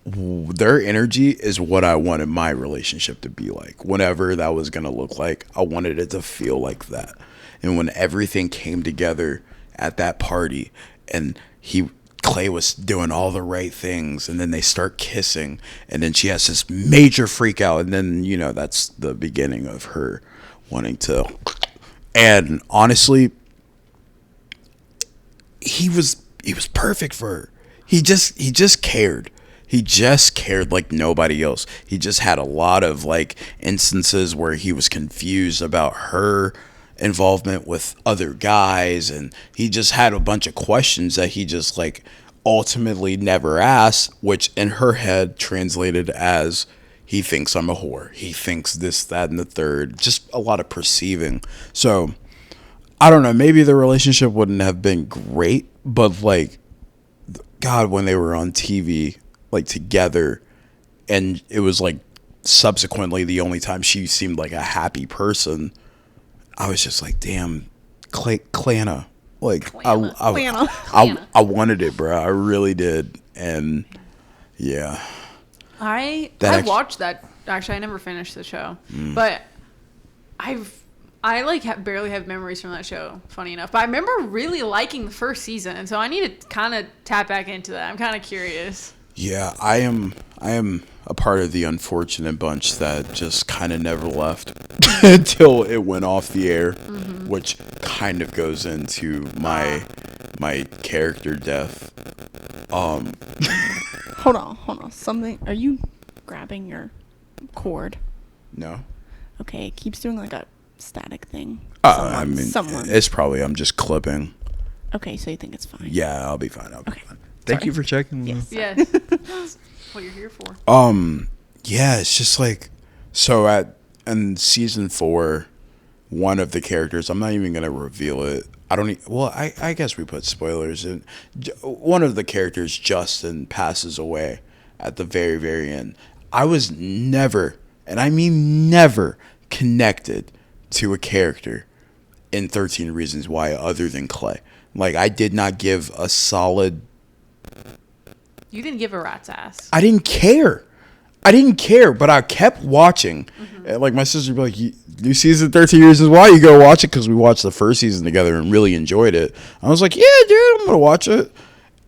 their energy is what I wanted my relationship to be like. Whenever that was going to look like, I wanted it to feel like that. And when everything came together at that party and Clay was doing all the right things, and then they start kissing, and then she has this major freak out, and then that's the beginning of her wanting to. And honestly, he was perfect for her. He just cared. He just cared like nobody else. He just had a lot of like instances where he was confused about her involvement with other guys, and he just had a bunch of questions that he just like ultimately never asked, which in her head translated as he thinks I'm a whore. He thinks this, that, and the third. Just a lot of perceiving. So I don't know. Maybe the relationship wouldn't have been great, but like, God, when they were on TV, like together, and it was like subsequently the only time she seemed like a happy person, I was just like, damn, Clana. Like, I wanted it, bro. I really did. And yeah. I watched that. Actually, I never finished the show, but I barely have memories from that show. Funny enough, but I remember really liking the first season, and so I need to kind of tap back into that. I'm kind of curious. Yeah, I am a part of the unfortunate bunch that just kind of never left until it went off the air, which kind of goes into my character death. Hold on. Something. Are you grabbing your cord? No. Okay, it keeps doing like a static thing. Someone. It's probably I'm just clipping. Okay, so you think it's fine? Yeah, I'll be fine. Thank you for checking. Yes. Yes. That's what you're here for. Yeah, it's just like, so in season 4, one of the characters, I'm not even gonna reveal it. I guess we put spoilers in. One of the characters, Justin, passes away at the very, very end. I was never, and I mean never, connected to a character in 13 Reasons Why other than Clay. Like, I did not give a solid... You didn't give a rat's ass. I didn't care, but I kept watching. And like, my sister would be like, new season 13 Reasons Why, you go watch it, because we watched the first season together and really enjoyed it. I was like, yeah, dude, I'm going to watch it.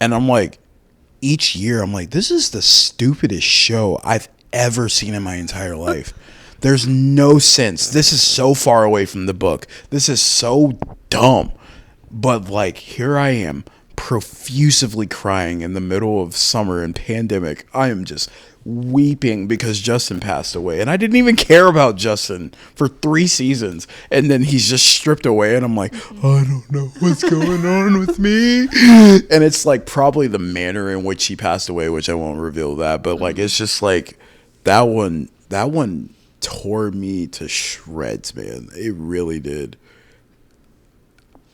And I'm like, each year, I'm like, this is the stupidest show I've ever seen in my entire life. There's no sense. This is so far away from the book. This is so dumb. But like, here I am, profusively crying in the middle of summer and pandemic. I am just weeping because Justin passed away, and I didn't even care about Justin for 3 seasons, and then he's just stripped away, and I'm like, I don't know what's going on with me. And it's like probably the manner in which he passed away, which I won't reveal that, but like, it's just like that one tore me to shreds, man. It really did.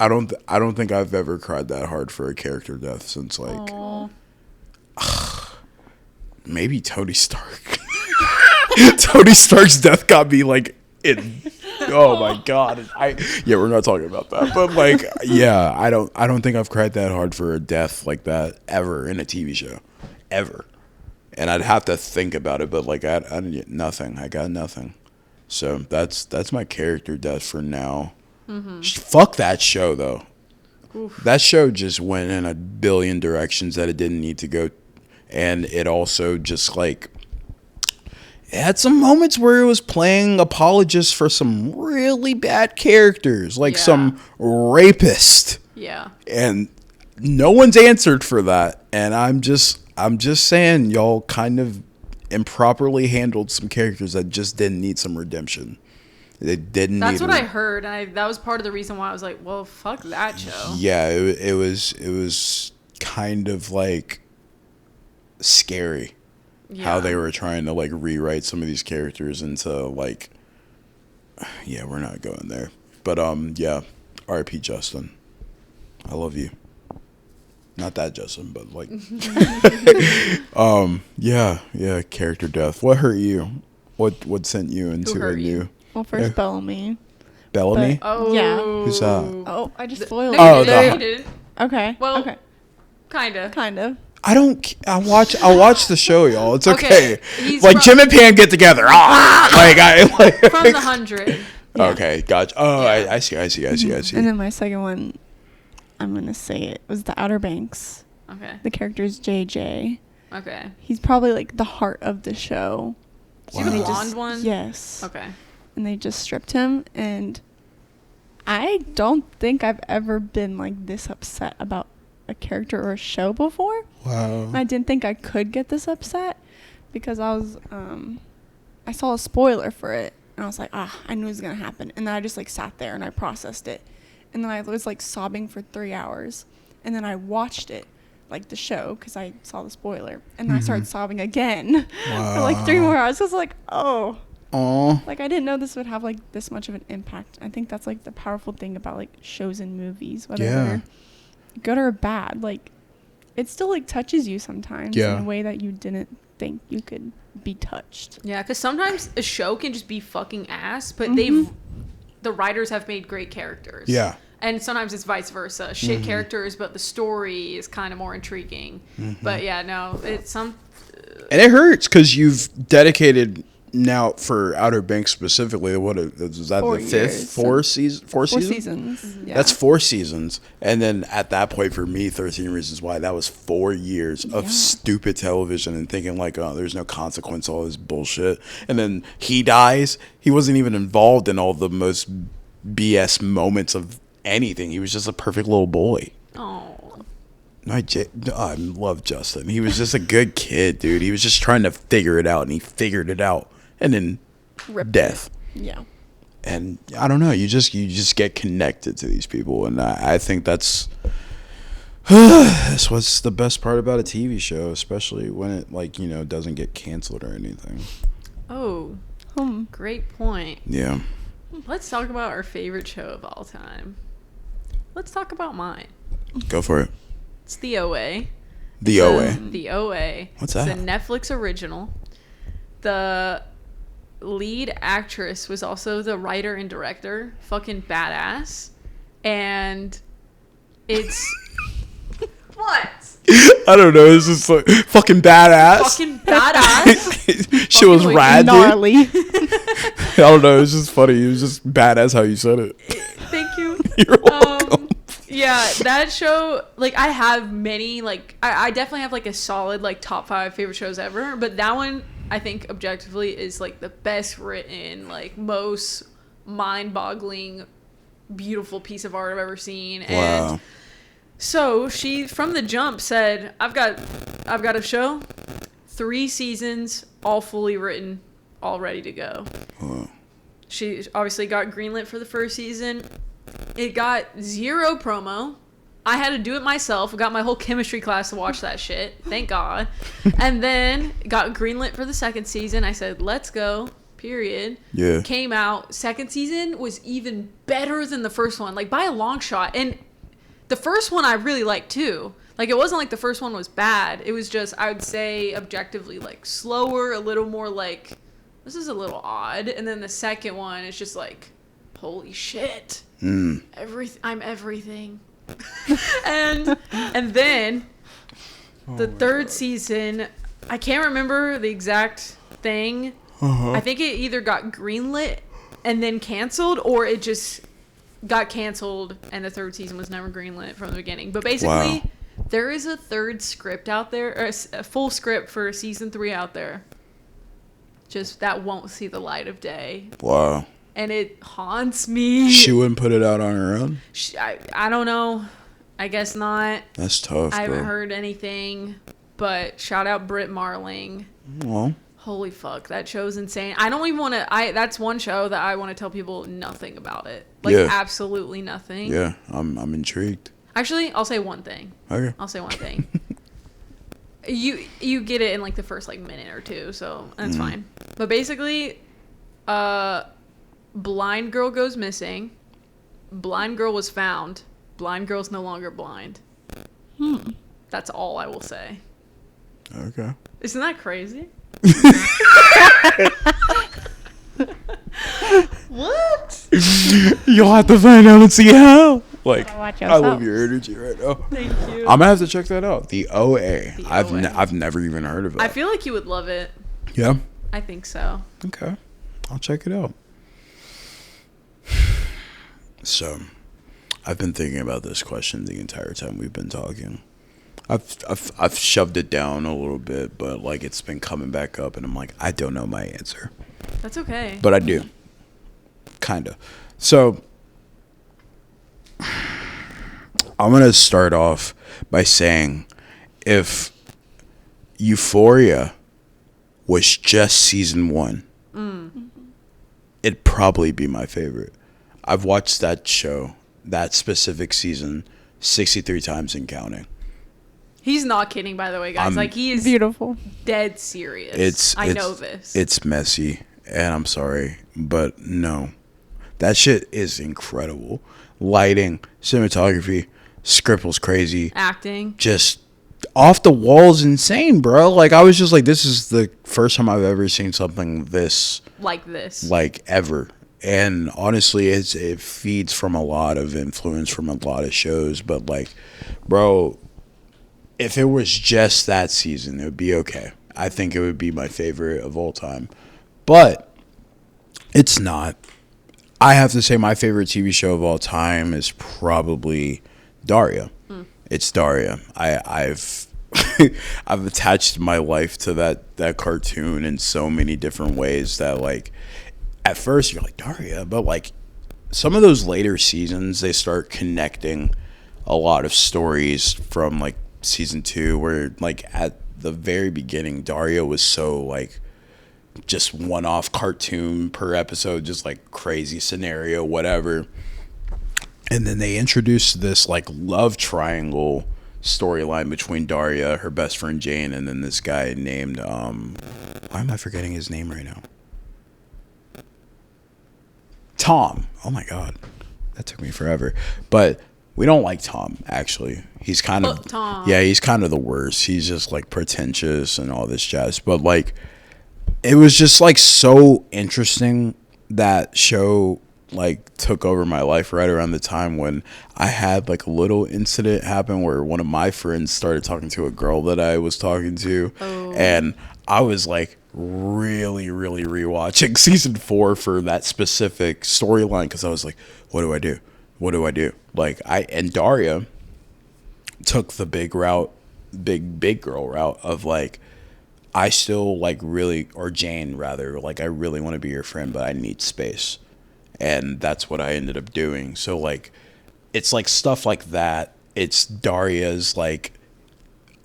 I don't think I've ever cried that hard for a character death since like maybe Tony Stark. Tony Stark's death got me like in. Oh my God! We're not talking about that, but like, yeah, I don't think I've cried that hard for a death like that ever in a TV show, ever. And I'd have to think about it, but like, I nothing. I got nothing. So that's my character death for now. Fuck that show though. Oof. That show just went in a billion directions that it didn't need to go, and it also just like, it had some moments where it was playing apologists for some really bad characters, like some rapist. Yeah. And no one's answered for that, and I'm just saying, y'all kind of improperly handled some characters that just didn't need some redemption. They didn't. That's what I heard, and that was part of the reason why I was like, "Well, fuck that show." Yeah, it was kind of like scary how they were trying to like rewrite some of these characters into like, yeah, we're not going there, but yeah, R.I.P. Justin, I love you. Not that Justin, but like, yeah, character death. What hurt you? What sent you into a new? Well, first Bellamy. Bellamy? Oh. Yeah. Who's that? Oh, I just spoiled it. No, you didn't. Okay. Well, okay. Kind of. I'll watch the show, y'all. It's okay. Like, Jim and Pam get together. From the 100. Yeah. Okay, gotcha. Oh, yeah. I see. And then my second one, I'm going to say it, was the Outer Banks. Okay. The character's JJ. Okay. He's probably like the heart of the show. Wow. The blonde one? Yes. Okay. And they just stripped him, and I don't think I've ever been like this upset about a character or a show before. Wow. And I didn't think I could get this upset because I saw a spoiler for it and I was like, I knew it was going to happen. And then I just like sat there and I processed it. And then I was like sobbing for 3 hours. And then I watched it, like the show, because I saw the spoiler. And then I started sobbing again for like 3 more hours. I was like, oh. Aww. Like I didn't know this would have like this much of an impact. I think that's like the powerful thing about like shows and movies, whether they're good or bad. Like it still like touches you sometimes in a way that you didn't think you could be touched. Yeah, because sometimes a show can just be fucking ass, but the writers have made great characters. Yeah. And sometimes it's vice versa. Shit characters, but the story is kind of more intriguing. But yeah, no, it's some. And it hurts because you've dedicated now for Outer Banks specifically. What is that? 4 the fifth? years. 4 seasons? 4 seasons? 4 seasons. Yeah. That's 4 seasons. And then at that point for me, 13 Reasons Why, that was 4 years of stupid television and thinking like, oh, there's no consequence to all this bullshit. And then he dies. He wasn't even involved in all the most BS moments of anything. He was just a perfect little boy. Oh. I love Justin. He was just a good kid, dude. He was just trying to figure it out, and he figured it out. And then death. Yeah. And I don't know. You just get connected to these people, and I think that's what's the best part about a TV show, especially when it doesn't get canceled or anything. Oh, great point. Yeah. Let's talk about our favorite show of all time. Let's talk about mine. Go for it. It's The OA. The OA. The OA. What's that? It's a Netflix original. The lead actress was also the writer and director. Fucking badass. And it's... What? I don't know. It's just like fucking badass. Fucking badass. Shit was rad, gnarly. dude. I don't know. It's just funny. It was just badass how you said it. Thank you. You're welcome. Yeah, that show, like, I have many, like, I definitely have, like, a solid, like, top 5 favorite shows ever, but that one, I think, objectively, is, like, the best written, like, most mind-boggling, beautiful piece of art I've ever seen. Wow. And so, she, from the jump, said, I've got a show, 3 seasons, all fully written, all ready to go. Wow. She obviously got greenlit for the first season. It got 0 promo. I had to do it myself. I got my whole chemistry class to watch that shit. Thank God. And then got greenlit for the second season. I said, let's go. Period. Yeah. Came out. Second season was even better than the first one. Like, by a long shot. And the first one I really liked, too. Like, it wasn't like the first one was bad. It was just, I would say, objectively, like, slower. A little more, like, this is a little odd. And then the second one is just, like, holy shit. I'm everything. and then the third season, I can't remember the exact thing. I think it either got greenlit and then canceled, or it just got canceled and the third season was never greenlit from the beginning. But basically, there is a third script out there, or a full script for season 3 out there. Just that won't see the light of day. Wow. And it haunts me. She wouldn't put it out on her own? I don't know. I guess not. That's tough, I haven't heard anything. But shout out Britt Marling. Well. Holy fuck. That show's insane. I don't even want to... That's one show that I want to tell people nothing about it. Like, absolutely nothing. Yeah, I'm intrigued. Actually, I'll say one thing. Okay. I'll say one thing. You get it in, like, the first, like, minute or two. So, that's fine. But basically... Blind girl goes missing. Blind girl was found. Blind girl's no longer blind. That's all I will say. Okay. Isn't that crazy? What? You'll have to find out and see how. Like, Watch I love your energy right now. Thank you. I'm gonna have to check that out. The OA. The I've OA. I've never even heard of it. I feel like you would love it. Yeah. I think so. Okay. I'll check it out. So, I've been thinking about this question the entire time we've been talking. I've shoved it down a little bit, but like it's been coming back up, and I'm like, I don't know my answer. That's okay. But I do. Kinda. So, I'm gonna start off by saying, if Euphoria was just season 1, it'd probably be my favorite. I've watched that show, that specific season, 63 times and counting. He's not kidding, by the way, guys. Like, he is beautiful, dead serious. I know this. It's messy, and I'm sorry, but no, that shit is incredible. Lighting, cinematography, script was crazy, acting, just off the walls, insane, bro. Like, I was just like, this is the first time I've ever seen something like ever. And honestly, it feeds from a lot of influence from a lot of shows, but like, bro, if it was just that season, it would be okay. I think it would be my favorite of all time, but it's not. I have to say my favorite TV show of all time is probably Daria. It's Daria. I've I've attached my life to that cartoon in so many different ways that, like, at first you're like, Daria, but like some of those later seasons, they start connecting a lot of stories from like season 2, where like at the very beginning, Daria was so like just one-off cartoon per episode, just like crazy scenario, whatever. And then they introduced this like love triangle storyline between Daria, her best friend Jane, and then this guy named why am I forgetting his name right now? Tom. Oh my god, that took me forever. But we don't like Tom, actually. He's kind of Tom. Yeah, he's kind of the worst. He's just like pretentious and all this jazz. But like, it was just like so interesting. That show like took over my life right around the time when I had like a little incident happen where one of my friends started talking to a girl that I was talking to. And I was like really rewatching season 4 for that specific storyline, because I was like, what do I do? Like, and Daria took the big girl route of like, I still like really, or Jane rather, like I really want to be your friend, but I need space. And that's what I ended up doing. So like, it's like stuff like that. It's Daria's like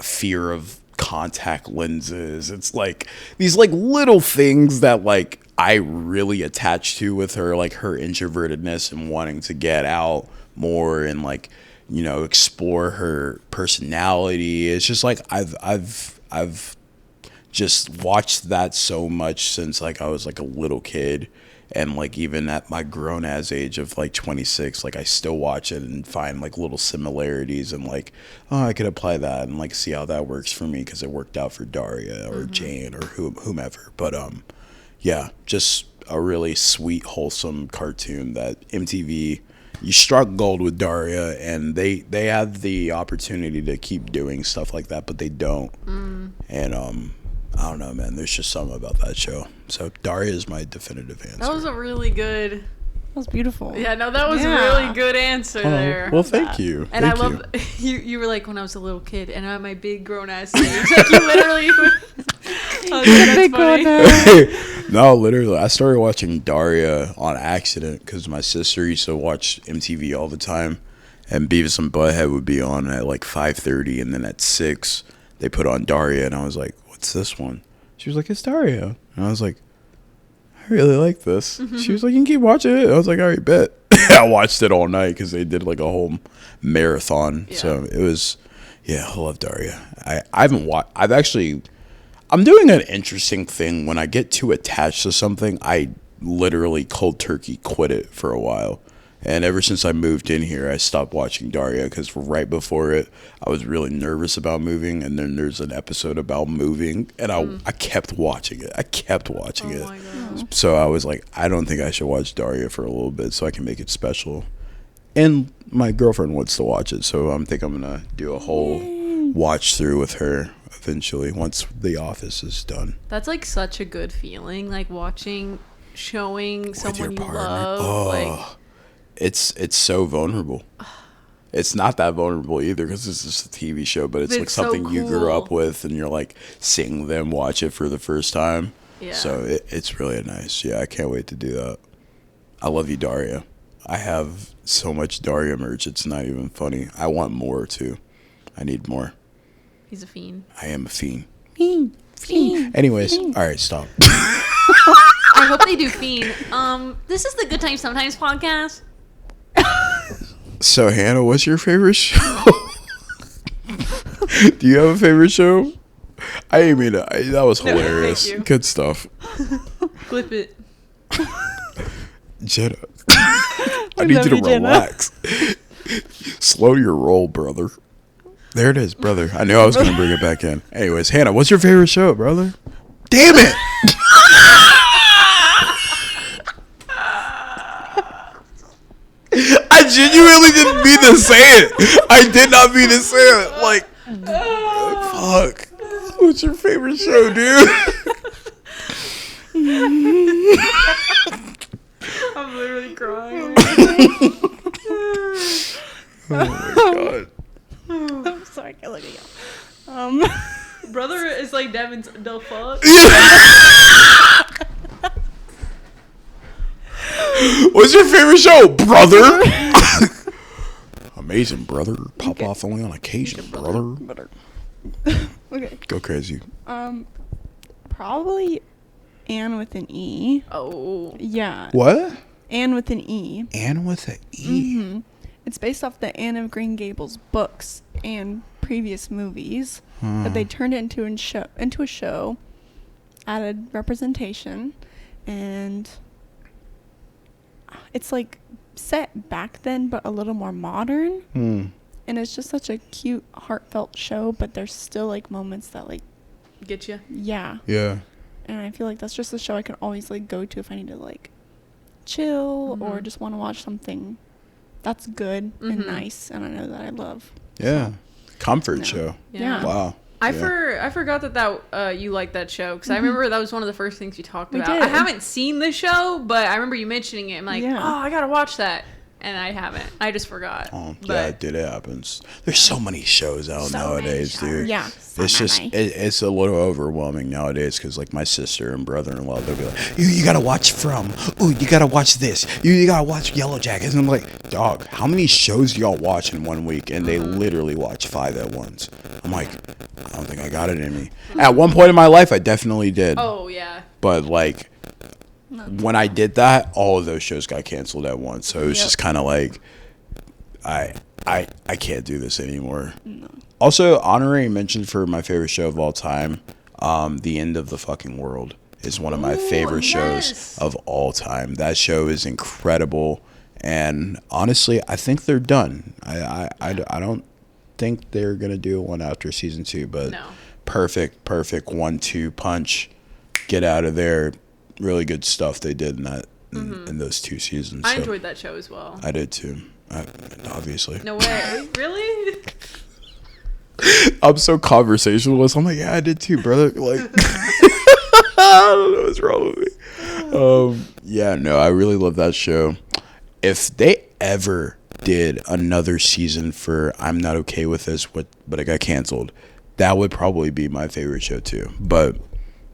fear of contact lenses. It's like these like little things that like I really attach to with her, like her introvertedness and wanting to get out more and like, you know, explore her personality. It's just like I've just watched that so much since like I was like a little kid. And like even at my grown ass age of like 26, like I still watch it and find like little similarities and like, oh, I could apply that and like see how that works for me because it worked out for Daria or Jane or whomever. But yeah, just a really sweet, wholesome cartoon that MTV, you struck gold with Daria, and they have the opportunity to keep doing stuff like that, but they don't. And I don't know, man. There's just something about that show. So Daria is my definitive answer. That was a really good. That was beautiful. Yeah, no, that was a really good answer there. Well, thank you. And thank I love you were like, when I was a little kid, and I'm my big grown ass age. Like you literally. That's funny. No, literally, I started watching Daria on accident because my sister used to watch MTV all the time, and Beavis and Butthead would be on at like 5:30, and then at 6 they put on Daria, and I was like, what's this one? She was like, it's Daria. And I was like, I really like this. She was like, you can keep watching it. I was like, all right, bet. I watched it all night because they did like a whole marathon. Yeah. So it was, yeah, I love Daria. I haven't watched, I'm doing an interesting thing. When I get too attached to something, I literally cold turkey quit it for a while. And ever since I moved in here, I stopped watching Daria because right before it, I was really nervous about moving. And then there's an episode about moving, and I kept watching it. Oh my God. So I was like, I don't think I should watch Daria for a little bit so I can make it special. And my girlfriend wants to watch it, so I'm going to do a whole watch through with her eventually once The Office is done. That's like such a good feeling, like showing with someone you love. Oh. Like, it's so vulnerable. It's not that vulnerable either because it's just a TV show, but it's like something so cool. You grew up with, and you're like seeing them watch it for the first time. Yeah. So it's really nice. Yeah, I can't wait to do that. I love you, Daria. I have so much Daria merch. It's not even funny. I want more too. I need more. He's a fiend. I am a fiend. Fiend. Anyways, all right, stop. I hope they do fiend. This is the Good Times Sometimes podcast. So Hannah, what's your favorite show? Do you have a favorite show? I didn't mean to. That was hilarious. No, good stuff. Clip it. Jenna, I need you to relax. Slow your roll, brother. There it is, brother. I knew I was going to bring it back in. Anyways, Hannah, what's your favorite show, brother? Damn it! I genuinely didn't mean to say it. I did not mean to say it. Like, fuck. What's your favorite show, dude? I'm literally crying. Oh my god. I'm sorry, I can't look at you. Brother is like Devin's the fuck. What's your favorite show, brother? Amazing, brother. Pop off only on occasion, brother. Okay. Go crazy. Probably Anne with an E. Oh. Yeah. What? Anne with an E. Anne with an E. Mm-hmm. It's based off the Anne of Green Gables books and previous movies, but they turned it into a show, added representation, and it's like set back then, but a little more modern. And it's just such a cute, heartfelt show, but there's still like moments that like get you. Yeah. Yeah. And I feel like that's just a show I can always like go to if I need to like chill or just want to watch something that's good and nice, and I know that I love. Yeah. So. Comfort show. Yeah. Wow. I forgot that you liked that show, because I remember that was one of the first things you talked about. Did. I haven't seen the show, but I remember you mentioning it. I'm like, oh, I gotta watch that. And I haven't. I just forgot. Oh, yeah, it happens. There's so many shows out nowadays, dude. Yeah. It's just, it's a little overwhelming nowadays, because, like, my sister and brother-in-law, they'll be like, you gotta watch From. Ooh, you gotta watch this. You gotta watch Yellow Jackets. And I'm like, dog, how many shows do y'all watch in 1 week? And they literally watch 5 at once. I'm like, I don't think I got it in me. At one point in my life, I definitely did. Oh, yeah. But, like, when I did that, all of those shows got canceled at once. So it was just kind of like, I can't do this anymore. No. Also, honorary mention for my favorite show of all time, The End of the Fucking World is one of my favorite shows of all time. That show is incredible, and honestly, I think they're done. I don't think they're gonna do one after season 2, but perfect 1-2 punch, get out of there. Really good stuff they did in that in those 2 seasons. I enjoyed that show as well. I did too. Obviously. No way. Really? I'm so conversationalist. I'm like, yeah, I did too, brother. Like, I don't know what's wrong with me. Yeah, no, I really love that show. If they ever did another season for I'm Not Okay With This, but it got canceled, that would probably be my favorite show too. But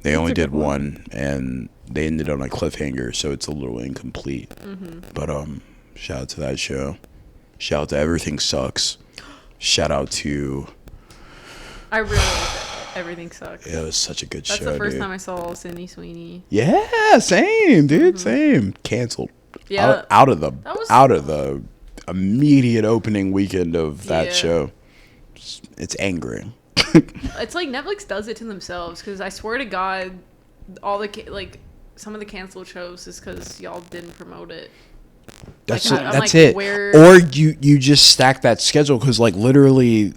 they only did one, and they ended on a cliffhanger, so it's a little incomplete. But shout out to that show. Shout out to Everything Sucks. Shout out to... I really liked it. Everything Sucks. Yeah, it was such a good show, That's the first dude. time I saw Sydney Sweeney. Yeah, same, dude. Same. Canceled. Yeah. Out of the immediate opening weekend of that show. It's angering. It's like Netflix does it to themselves, because I swear to God, all the some of the canceled shows is because y'all didn't promote it. That's like, it. Or you just stack that schedule, because like literally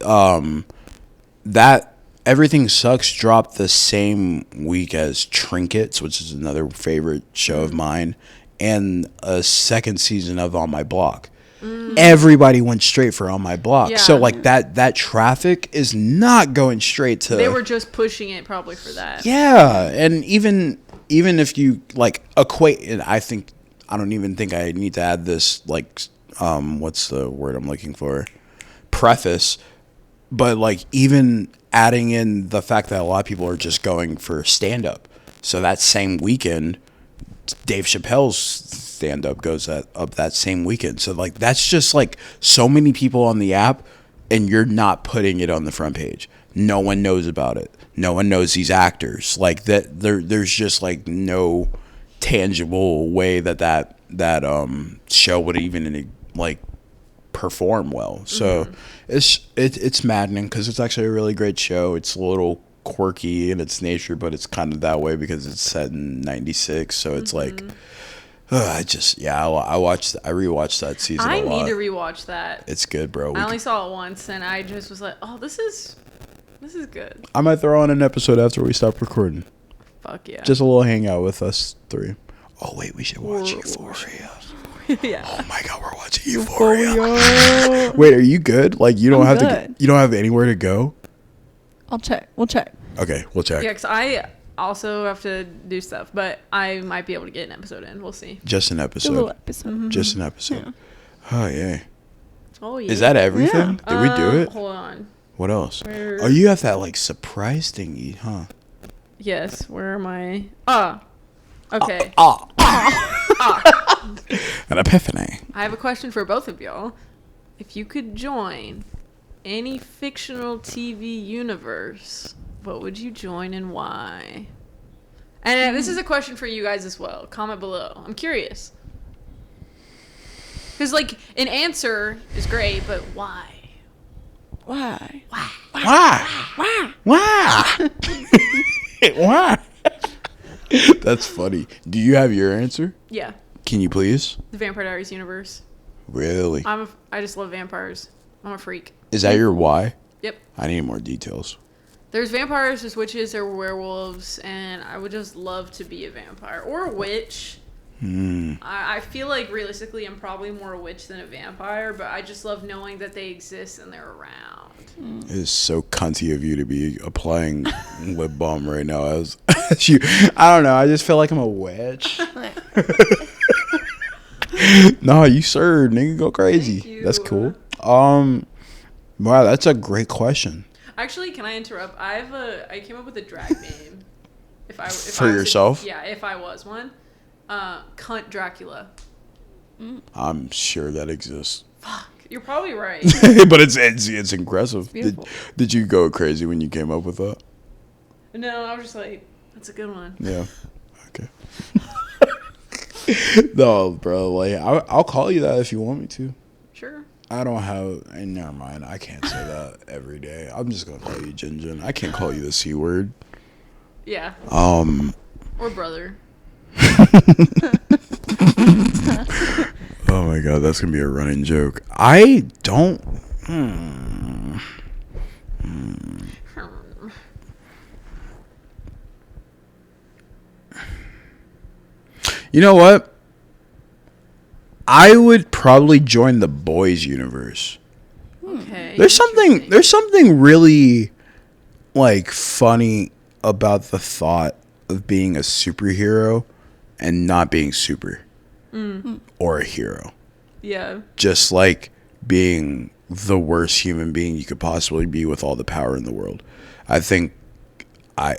that Everything Sucks dropped the same week as Trinkets, which is another favorite show of mine, and a second season of On My Block. Everybody went straight for On My Block. Yeah. So like that traffic is not going straight to... They were just pushing it probably for that. Yeah, and even if you like equate, and I don't even think I need to add this, like, what's the word I'm looking for? Preface. But like even adding in the fact that a lot of people are just going for stand-up. So that same weekend, Dave Chappelle's stand-up goes up that same weekend. So like that's just like so many people on the app, and you're not putting it on the front page. No one knows about it. No one knows these actors. Like that, there's just like no tangible way that show would even like perform well. So it's maddening because it's actually a really great show. It's a little quirky in its nature, but it's kind of that way because it's set in 96. So it's like I rewatched that season a lot. I need to rewatch that. It's good, bro. I only saw it once and I just was like, oh, this is good. I might throw on an episode after we stop recording. Fuck yeah. Just a little hangout with us three. Oh wait, we should watch Euphoria. Yeah. Oh my god, we're watching Euphoria. Wait, are you good? Like you don't you don't have anywhere to go? I'll check. We'll check. Okay, we'll check. Yeah, because I also have to do stuff, but I might be able to get an episode in. We'll see. Just an episode. A little episode. Just an episode. Yeah. Oh yeah. Oh yeah. Is that everything? Yeah. Did we do it? Hold on. What else? Oh, you have that like surprise thingy, huh? Yes. Where am I? Okay. An epiphany. I have a question for both of y'all. If you could join any fictional TV universe, what would you join and why? And this is a question for you guys as well. Comment below. I'm curious. Because, like, an answer is great, but why? Why? Why? That's funny. Do you have your answer? Yeah. Can you please? The Vampire Diaries universe. Really? I just love vampires. I'm a freak. Is that your why? Yep. I need more details. There's vampires, there's witches, there were werewolves, and I would just love to be a vampire. Or a witch. I feel like realistically I'm probably more a witch than a vampire, but I just love knowing that they exist and they're around. It is so cunty of you to be applying lip balm right now. I don't know. I just feel like I'm a witch. No, you sir, nigga, go crazy. That's cool. Wow, that's a great question. Actually, can I interrupt? I came up with a drag name. For yourself? If I was one. Cunt Dracula. I'm sure that exists. Fuck, you're probably right. But it's impressive. Did you go crazy when you came up with that? No, I was just like, that's a good one. Yeah. Okay. No, bro. Like, I'll call you that if you want me to. Sure. I don't have. Never mind. I can't say that every day. I'm just gonna call you Jin Jin. I can't call you the C word. Yeah. Or brother. Oh my god, that's gonna be a running joke. I don't. You know what? I would probably join the boys universe. Okay. There's something really like funny about the thought of being a superhero and not being super or a hero. Yeah. Just like being the worst human being you could possibly be with all the power in the world. I think I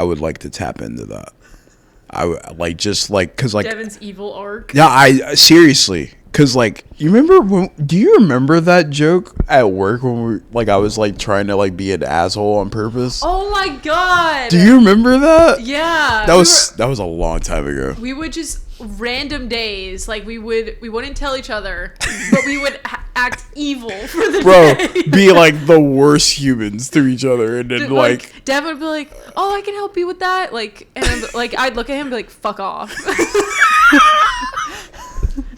would like to tap into that. I would like just like because like Devin's evil arc. Yeah, I seriously. Cause like you remember do you remember that joke at work when I was like trying to like be an asshole on purpose? Oh my god! Do you remember that? Yeah. That was a long time ago. We would just random days like we wouldn't tell each other, but we would act evil for the day. Be like the worst humans to each other, and then like Devin would be like, "Oh, I can help you with that," like, and like I'd look at him and be like, "Fuck off."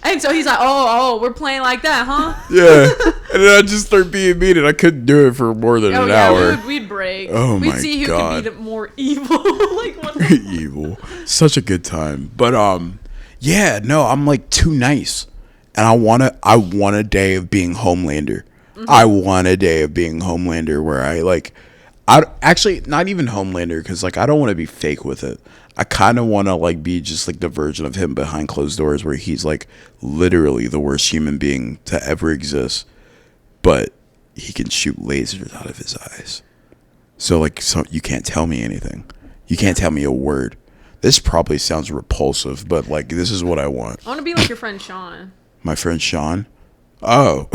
And so he's like, oh, we're playing like that, huh? Yeah. And then I'd just start being mean, and I couldn't do it for more than an hour. We'd break. Oh my god. We'd see who could be the more evil. Evil. Such a good time. But yeah, no, I'm like too nice. And I want a day of being Homelander. Mm-hmm. I want a day of being Homelander where I actually not even Homelander, because like I don't want to be fake with it. I kind of want to like be just like the version of him behind closed doors where he's like literally the worst human being to ever exist, but he can shoot lasers out of his eyes. So you can't tell me anything. You can't tell me a word. This probably sounds repulsive, but like this is what I want. I want to be like your friend Sean. My friend Sean? Oh.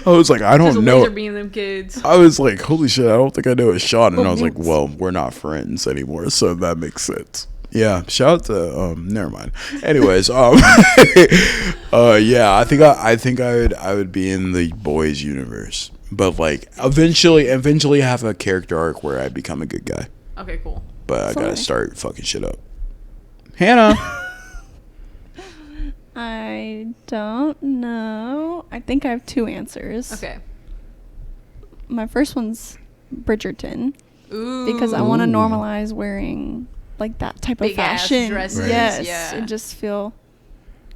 I was like, I don't know. Laser beam them kids. I was like, holy shit, I don't think I know it's Sean. And I was like, well, we're not friends anymore, so that makes sense. Yeah, shout out to never mind. Anyways, yeah, I think I would be in the boys universe, but like eventually have a character arc where I become a good guy. Okay, cool. But I gotta start fucking shit up. Hannah. I don't know. I think I have 2 answers. Okay. My first one's Bridgerton. Ooh. Because I want to normalize wearing like that type of fashion. Big ass dresses. Right. Yes, Yeah. and just feel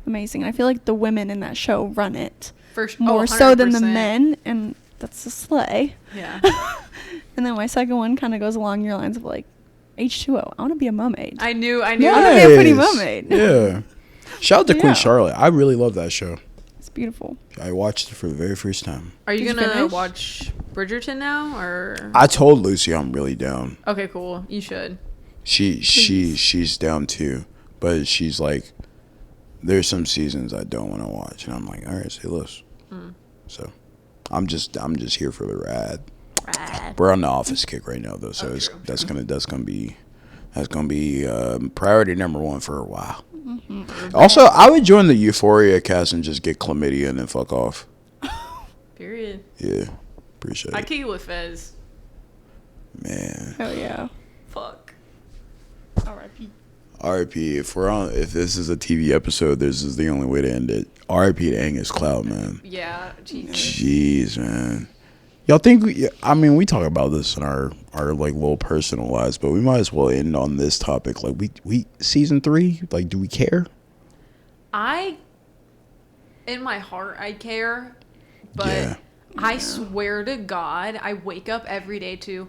amazing. I feel like the women in that show run it More so than the men, and that's a slay. Yeah. And then my second one kind of goes along your lines of like H2O. I want to be a mermaid. I knew. I want to be a pretty mermaid. Yeah. Shout out to Yeah. Queen Charlotte. I really love that show. It's beautiful. I watched it for the very first time. Are you Did you gonna finish? watch Bridgerton now, or? I told Lucy I'm really down. Okay, cool. You should. She's down too, but she's like, there's some seasons I don't want to watch, and I'm like, all right, say less. So, I'm just here for the rad. We're on the office kick right now though, so that's gonna be priority number 1 for a while. Mm-hmm. Also, I would join the Euphoria cast and just get chlamydia and then fuck off. Period. Yeah, appreciate I it. kick it with Fez. Man. Hell yeah. Fuck. R.I.P. R.I.P. If this is a TV episode, this is the only way to end it. R.I.P. to Angus Cloud, man. Yeah. Jesus. Jeez, man. Y'all think we talk about this in our like little personal lives, but we might as well end on this topic. Like we season 3, like, do we care? In my heart, I care, but Yeah. I swear to God, I wake up every day to,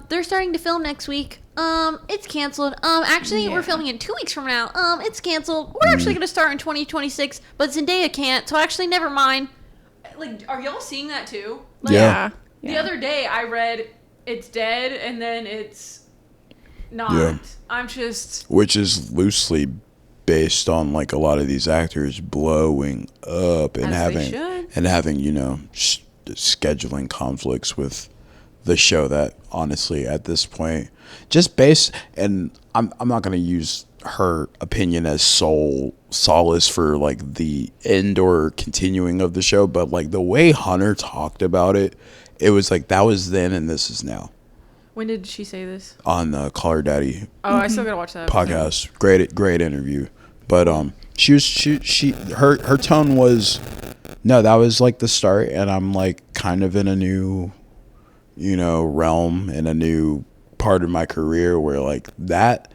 they're starting to film next week. It's canceled. Actually, we're filming in 2 weeks from now. It's canceled. We're actually going to start in 2026, but Zendaya can't, so actually never mind. Like, are y'all seeing that too? Like, Yeah. The other day I read it's dead and then it's not. Yeah. I'm just. Which is loosely based on like a lot of these actors blowing up and having scheduling conflicts with the show that honestly at this point just based, and I'm not going to use her opinion as solace for like the end or continuing of the show, but like the way Hunter talked about it, it was like that was then and this is now. When did she say this? On the Call Her Daddy I still gotta watch that podcast. Great interview. But her tone was, no, that was like the start, and I'm like kind of in a new, realm, in a new part of my career where like that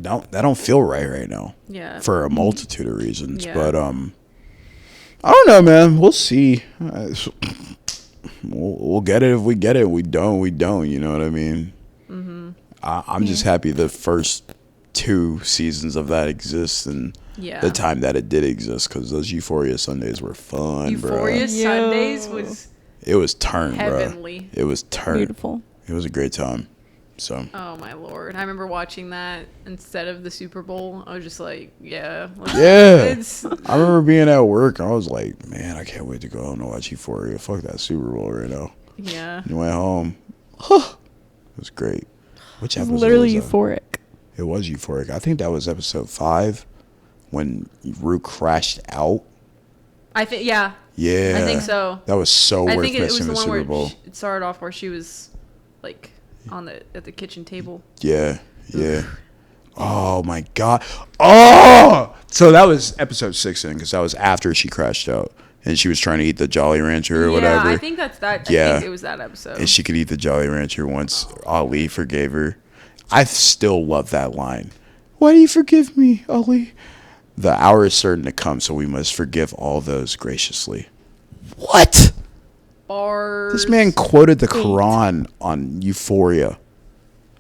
don't feel right now. Yeah. For a multitude of reasons. Yeah. But I don't know, man. We'll see. We'll get it if we get it. We don't. You know what I mean? Mm-hmm. I'm just happy the first 2 seasons of that exist and the time that it did exist, because those Euphoria Sundays were fun, Euphoria Sundays was. It was turned, heavenly. Bro. It was turned. Beautiful. It was a great time. So. Oh my Lord! I remember watching that instead of the Super Bowl. I was just like, yeah. I remember being at work. I was like, man, I can't wait to go home and watch Euphoria. Fuck that Super Bowl right now. Yeah. And went home. It was great. Which episode? It's literally was that? euphoric. It was euphoric. I think that was episode 5 when Rue crashed out. I think, yeah. Yeah. I think so. That was so worth missing the Super Bowl. It started off where she was like at the kitchen table. Yeah. Oh my God. Oh! So that was episode 6 then, because that was after she crashed out. And she was trying to eat the Jolly Rancher or whatever. Yeah, I think that's that. I think it was that episode. And she could eat the Jolly Rancher once Ali forgave her. I still love that line. Why do you forgive me, Ali? The hour is certain to come, so we must forgive all those graciously. What? Bars. This man quoted the Quran on Euphoria.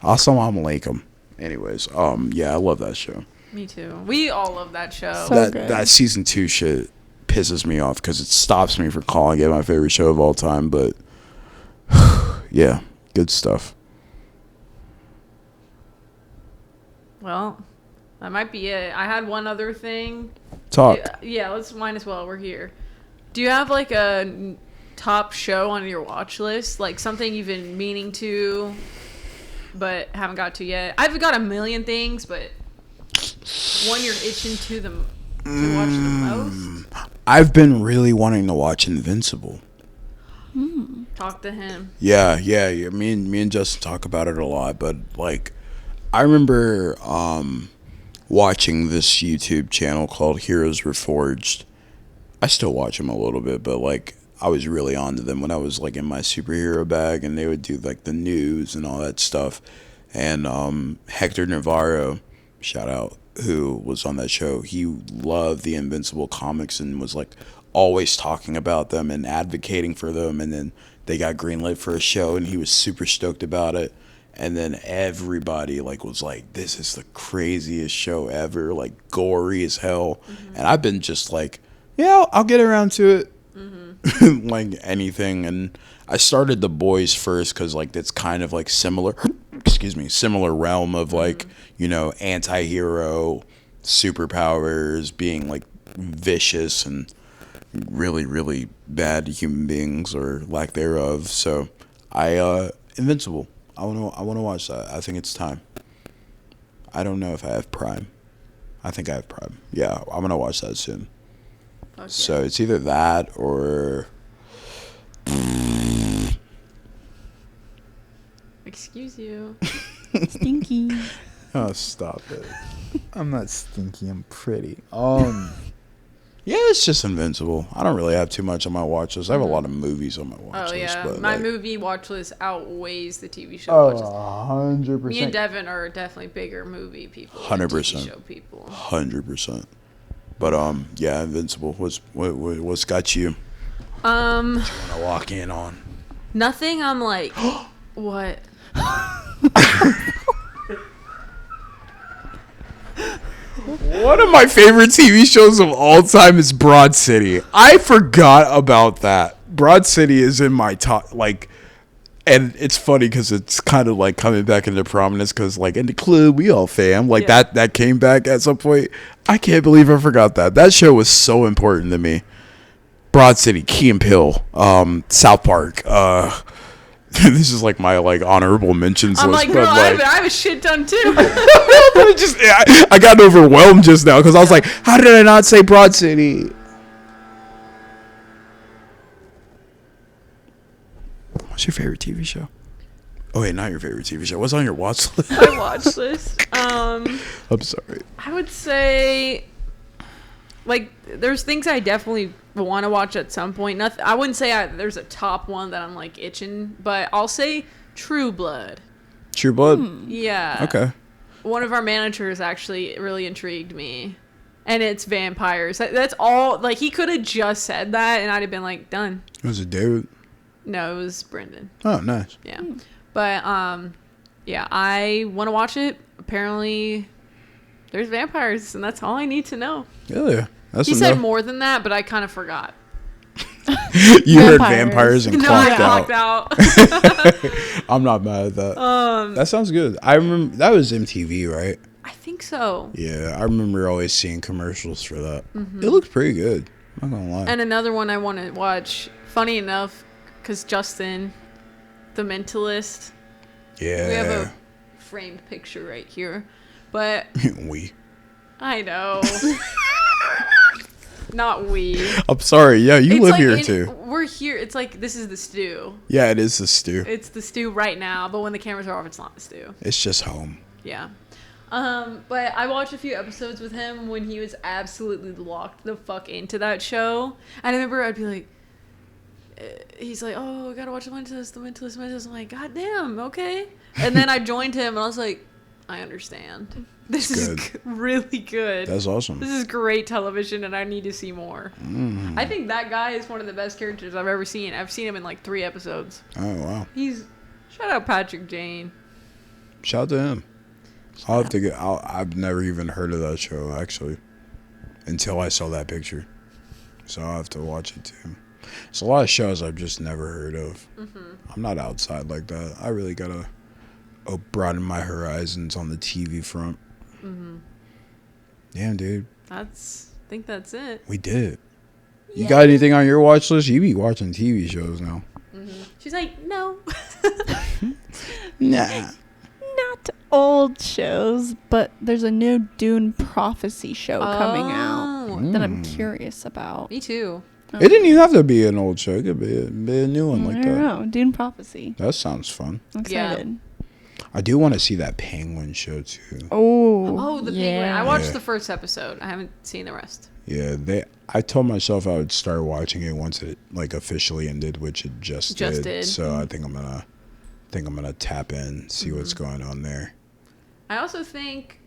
Assalamu alaikum. Anyways, yeah, I love that show. Me too. We all love that show. So good. That season 2 shit pisses me off because it stops me from calling it my favorite show of all time. But yeah, good stuff. Well, that might be it. I had one other thing. Talk. Yeah, let's might as well. We're here. Do you have like a top show on your watch list? Like something you've been meaning to, but haven't got to yet? I've got a million things, but one you're itching to watch the most? I've been really wanting to watch Invincible. Talk to him. Yeah. Me and Justin talk about it a lot, but like, I remember watching this YouTube channel called Heroes Reforged. I still watch them a little bit, but like, I was really onto them when I was like in my superhero bag, and they would do like the news and all that stuff. And Hector Navarro, shout out, who was on that show, he loved the Invincible comics and was like always talking about them and advocating for them. And then they got greenlit for a show, and he was super stoked about it. And then everybody like was like, this is the craziest show ever, like gory as hell. And I've been just like, yeah, I'll get around to it. Like anything. And I started The Boys first because like it's kind of like similar realm of like, you know, anti-hero superpowers being like vicious and really, really bad human beings or lack thereof. So Invincible, I want to watch that. I think it's time. I don't know if I have Prime. I think I have Prime. Yeah, I'm gonna watch that soon. Okay. So it's either that or excuse you. Stinky. Oh, stop it. I'm not stinky, I'm pretty. Yeah, it's just Invincible. I don't really have too much on my watch list. I have a lot of movies on my watch list. But my movie watch list outweighs the TV show watch list. 100%. Me and Devin are definitely bigger movie people 100%. TV show people. 100%. But yeah, Invincible. What's got you? What you want to walk in on? Nothing. I'm like, what? One of my favorite TV shows of all time is Broad City. I forgot about that. Broad City is in my top, like, and it's funny because it's kind of like coming back into prominence because, like, in the club, we all fam. Like, that came back at some point. I can't believe I forgot that. That show was so important to me. Broad City, Key and Peele, South Park, this is like my like honorable mentions I'm list. Like, girl, I have a shit ton too. I got overwhelmed just now because I was like, how did I not say Broad City? What's your favorite TV show? Oh wait, not your favorite TV show. What's on your watch list? My watch list. I'm sorry. I would say, like, there's things I definitely want to watch at some point. Nothing. I wouldn't say there's a top one that I'm like itching, but I'll say True Blood. True Blood? Yeah. Okay. One of our managers actually really intrigued me, and it's vampires. That's all. Like, he could have just said that, and I'd have been like, done. Was it David? No, it was Brendan. Oh, nice. Yeah. But yeah, I want to watch it. Apparently, there's vampires, and that's all I need to know. Yeah. He said more than that, but I kind of forgot. You heard vampires and clocked out. I'm not mad at that. That sounds good. I remember that was MTV, right? I think so. Yeah, I remember always seeing commercials for that. It looks pretty good. I'm not gonna lie. And another one I want to watch. Funny enough, because Justin, The Mentalist. Yeah. We have a framed picture right here, but I know. Not we. I'm sorry. Yeah, you live here too. We're here. It's like this is the stew. Yeah, it is the stew. It's the stew right now, but when the cameras are off, it's not the stew. It's just home. Yeah. But I watched a few episodes with him when he was absolutely locked the fuck into that show. And I remember I'd be like, he's like, oh, I gotta watch The Mentalist. I'm like, God damn, okay. And then I joined him, and I was like, I understand. This is really good. That's awesome. This is great television, and I need to see more. I think that guy is one of the best characters I've ever seen. I've seen him in like 3 episodes. Oh, wow. Shout out Patrick Jane. Shout out to him. I'll have to I've never even heard of that show, actually, until I saw that picture. So I'll have to watch it, too. There's a lot of shows I've just never heard of. I'm not outside like that. I really gotta broaden my horizons on the TV front. Mm-hmm. Damn, dude. I think that's it. We did. You got anything on your watch list? You be watching TV shows now. Mm-hmm. She's like, no. Nah. Not old shows, but there's a new Dune Prophecy show coming out that I'm curious about. Me too. It didn't even have to be an old show. It could be a new one like that. I don't know. Dune Prophecy. That sounds fun. I'm excited. Yeah. I do want to see that Penguin show too. Oh, the Penguin. I watched the first episode. I haven't seen the rest. Yeah, I told myself I would start watching it once it like officially ended, which it just did. So I think I'm gonna tap in, see what's going on there. I also think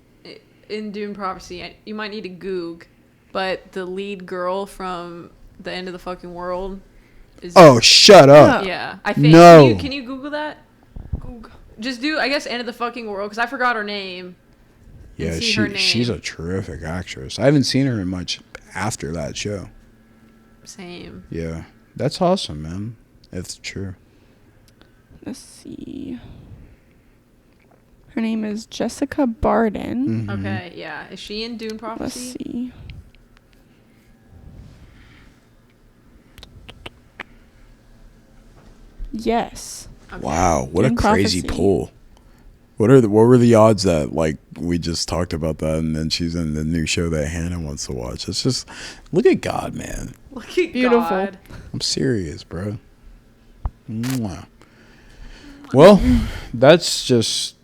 in Dune Prophecy, you might need to Goog, but the lead girl from The End of the Fucking World is... Oh, shut up. Yeah, I think... No. Can you Google that? Google. Just do, I guess, End of the Fucking World, because I forgot her name. Yeah, she's a terrific actress. I haven't seen her in much after that show. Same. Yeah, that's awesome, man. It's true. Let's see. Her name is Jessica Barden. Mm-hmm. Okay, yeah. Is she in Dune Prophecy? Let's see. Yes. Okay. Wow, what Dune a crazy Prophecy. Pull. What were the odds that like we just talked about that and then she's in the new show that Hannah wants to watch? It's just look at God, man. Look at beautiful. God. I'm serious, bro. Mwah. Well, that's just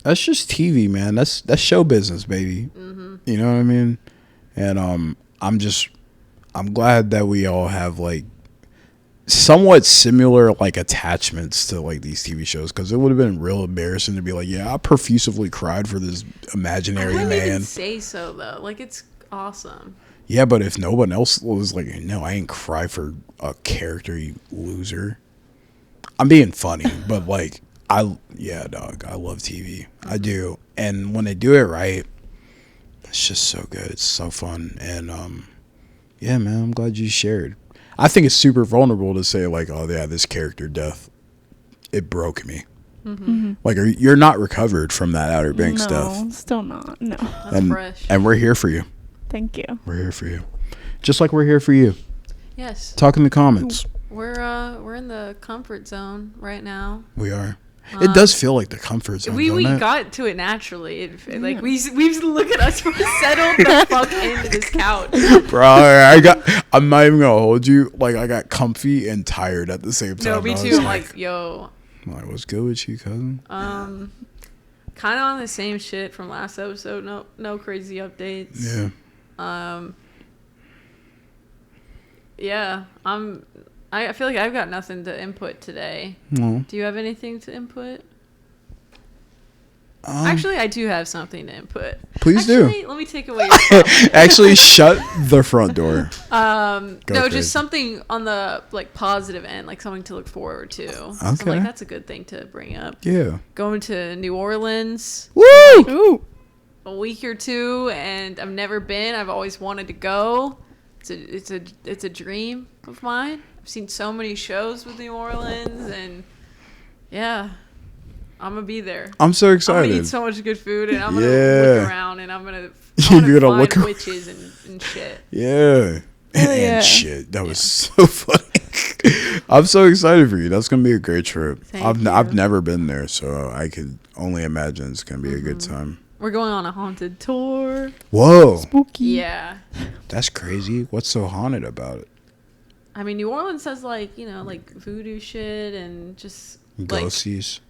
TV, man. That's show business, baby. Mm-hmm. You know what I mean? And I'm glad that we all have like somewhat similar like attachments to like these TV shows, because it would have been real embarrassing to be like, yeah, I profusely cried for this imaginary man. I wouldn't even say so though. Like, it's awesome. Yeah, but if no one else was like, no, I ain't cry for a character, you loser. I'm being funny, but like, dog, I love TV. I do. And when they do it right, it's just so good. It's so fun. And, yeah, man, I'm glad you shared. I think it's super vulnerable to say like, oh yeah, this character death, it broke me. Mm-hmm. Like, you're not recovered from that Outer Banks death. No, still not. No. That's fresh. And we're here for you. Thank you. We're here for you. Just like we're here for you. Yes. Talk in the comments. We're in the comfort zone right now. We are. It does feel like the comfort zone. We got to it naturally. Like we look at us. We're settled the fuck into this couch. Bro, I'm not even gonna hold you. Like, I got comfy and tired at the same time. No, me too. I'm like, yo. I'm like, what's good with you, cousin? Kind of on the same shit from last episode. No crazy updates. Yeah. Yeah. I feel like I've got nothing to input today. No. Do you have anything to input? Actually, I do have something to input. Please do. Let me take away your phone. Actually, shut the front door. Just something on the like positive end, like something to look forward to. Okay. So I'm like, that's a good thing to bring up. Yeah. Going to New Orleans. Woo! Like, ooh. A week or two, and I've never been. I've always wanted to go. It's a dream of mine. I've seen so many shows with New Orleans, and yeah, I'm gonna be there. I'm so excited. I'm gonna eat so much good food, and I'm gonna look around, and I'm gonna find witches and shit. Yeah. And shit. That was so funny. I'm so excited for you. That's gonna be a great trip. I've never been there, so I could only imagine it's gonna be a good time. We're going on a haunted tour. Whoa. Spooky. Yeah. That's crazy. What's so haunted about it? I mean, New Orleans has like voodoo shit and just ghosties,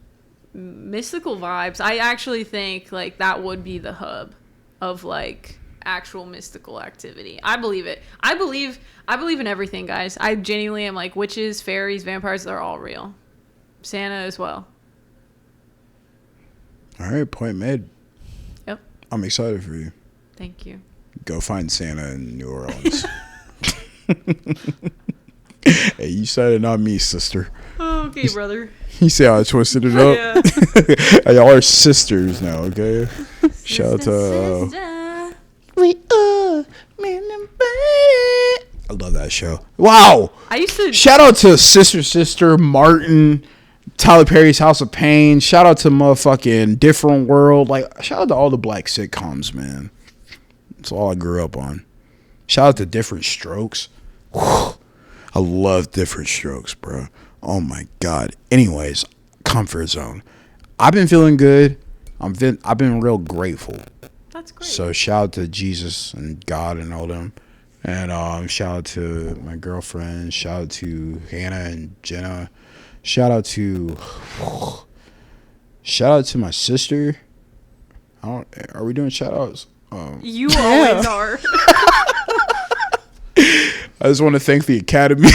like, mystical vibes. I actually think like that would be the hub of like actual mystical activity. I believe it. I believe in everything, guys. I genuinely am like witches, fairies, vampires, they're all real. Santa as well. All right, point made. Yep. I'm excited for you. Thank you. Go find Santa in New Orleans. Hey, you said it, not me, sister. Oh, okay, brother. You see how I twisted it up? Yeah. Y'all are sisters now, okay? Shout out to... We are man and baby. I love that show. Wow. I used to... Shout out to Sister Martin, Tyler Perry's House of Pain. Shout out to motherfucking Different World. Like, shout out to all the black sitcoms, man. That's all I grew up on. Shout out to Different Strokes. Whew. I love Different Strokes, bro. Oh my God. Anyways, comfort zone. I've been feeling good. I've been real grateful. That's great. So shout out to Jesus and God and all them. And shout out to my girlfriend. Shout out to Hannah and Jenna. Shout out to my sister. Are we doing shout outs? You always are. I just want to thank the Academy.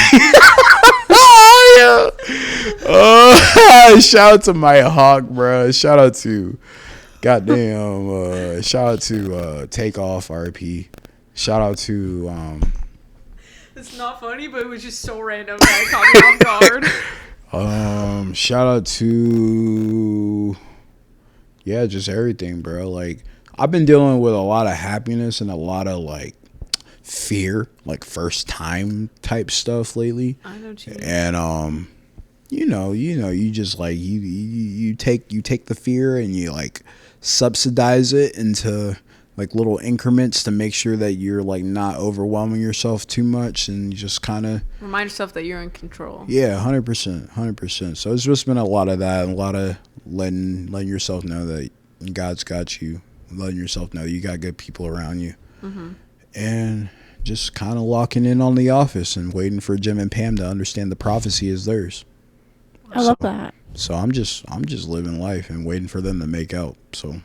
Shout out to Maya Hawk, bro. Shout out to shout out to Takeoff RP. Shout out to It's not funny, but it was just so random that I caught me off guard. Shout out to just everything, bro. Like, I've been dealing with a lot of happiness and a lot of like fear, like first time type stuff lately. I know too. And you just like you take the fear and you like subsidize it into like little increments to make sure that you're like not overwhelming yourself too much, and you just kind of remind yourself that you're in control. Yeah, 100%. So it's just been a lot of that, and a lot of letting yourself know that God's got you, letting yourself know you got good people around you, and just kind of locking in on The Office and waiting for Jim and Pam to understand the prophecy is theirs. I love that. So I'm just living life and waiting for them to make out. So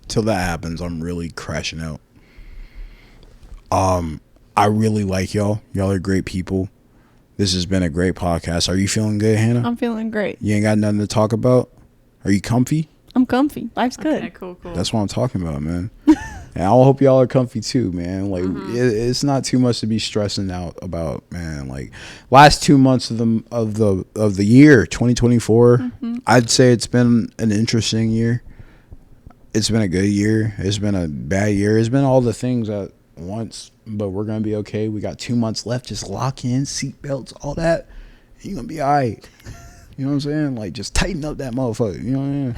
till that happens, I'm really crashing out. I really like y'all. Y'all are great people. This has been a great podcast. Are you feeling good, Hannah? I'm feeling great. You ain't got nothing to talk about? Are you comfy? I'm comfy. Life's good. Okay, cool. That's what I'm talking about, man. And I hope y'all are comfy too, man. Like, it's not too much to be stressing out about, man. Like, last 2 months of the year, 2024, I'd say it's been an interesting year. It's been a good year. It's been a bad year. It's been all the things at once, but we're gonna be okay. We got 2 months left. Just lock in, seatbelts, all that. You're gonna be all right. You know what I'm saying? Like, just tighten up that motherfucker. You know what I mean?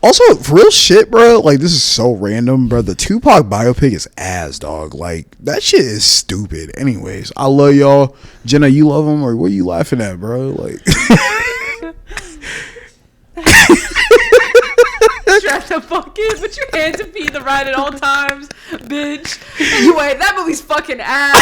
Also, for real shit, bro. Like, this is so random, bro. The Tupac biopic is ass, dog. Like, that shit is stupid. Anyways, I love y'all. Jenna, you love him, or what are you laughing at, bro? Like, Strap the fuck in. Put your hands and feet in the right at all times, bitch. Anyway, that movie's fucking ass.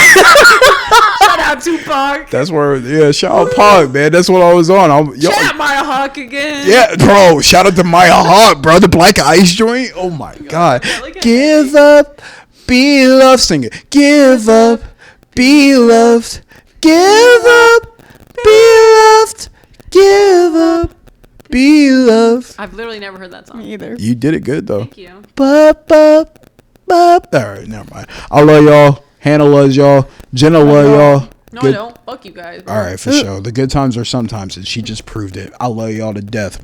Shout out Tupac. That's where, shout out Pac, man. That's what I was on. Shout out Maya Hawk again. Yeah, bro. Shout out to Maya Hawk, bro. The Black Ice joint. Oh my God. Give up, be loved. Sing it. Give up, be loved. Give up, be loved. Give up, be loved. I've literally never heard that song. Me either. You did it good, though. Thank you. Bup. All right, never mind. I love y'all. Hannah loves y'all. Jenna loves y'all. No, I don't. Fuck you guys. Bro. All right, for sure. The good times are sometimes, and she just proved it. I love y'all to death.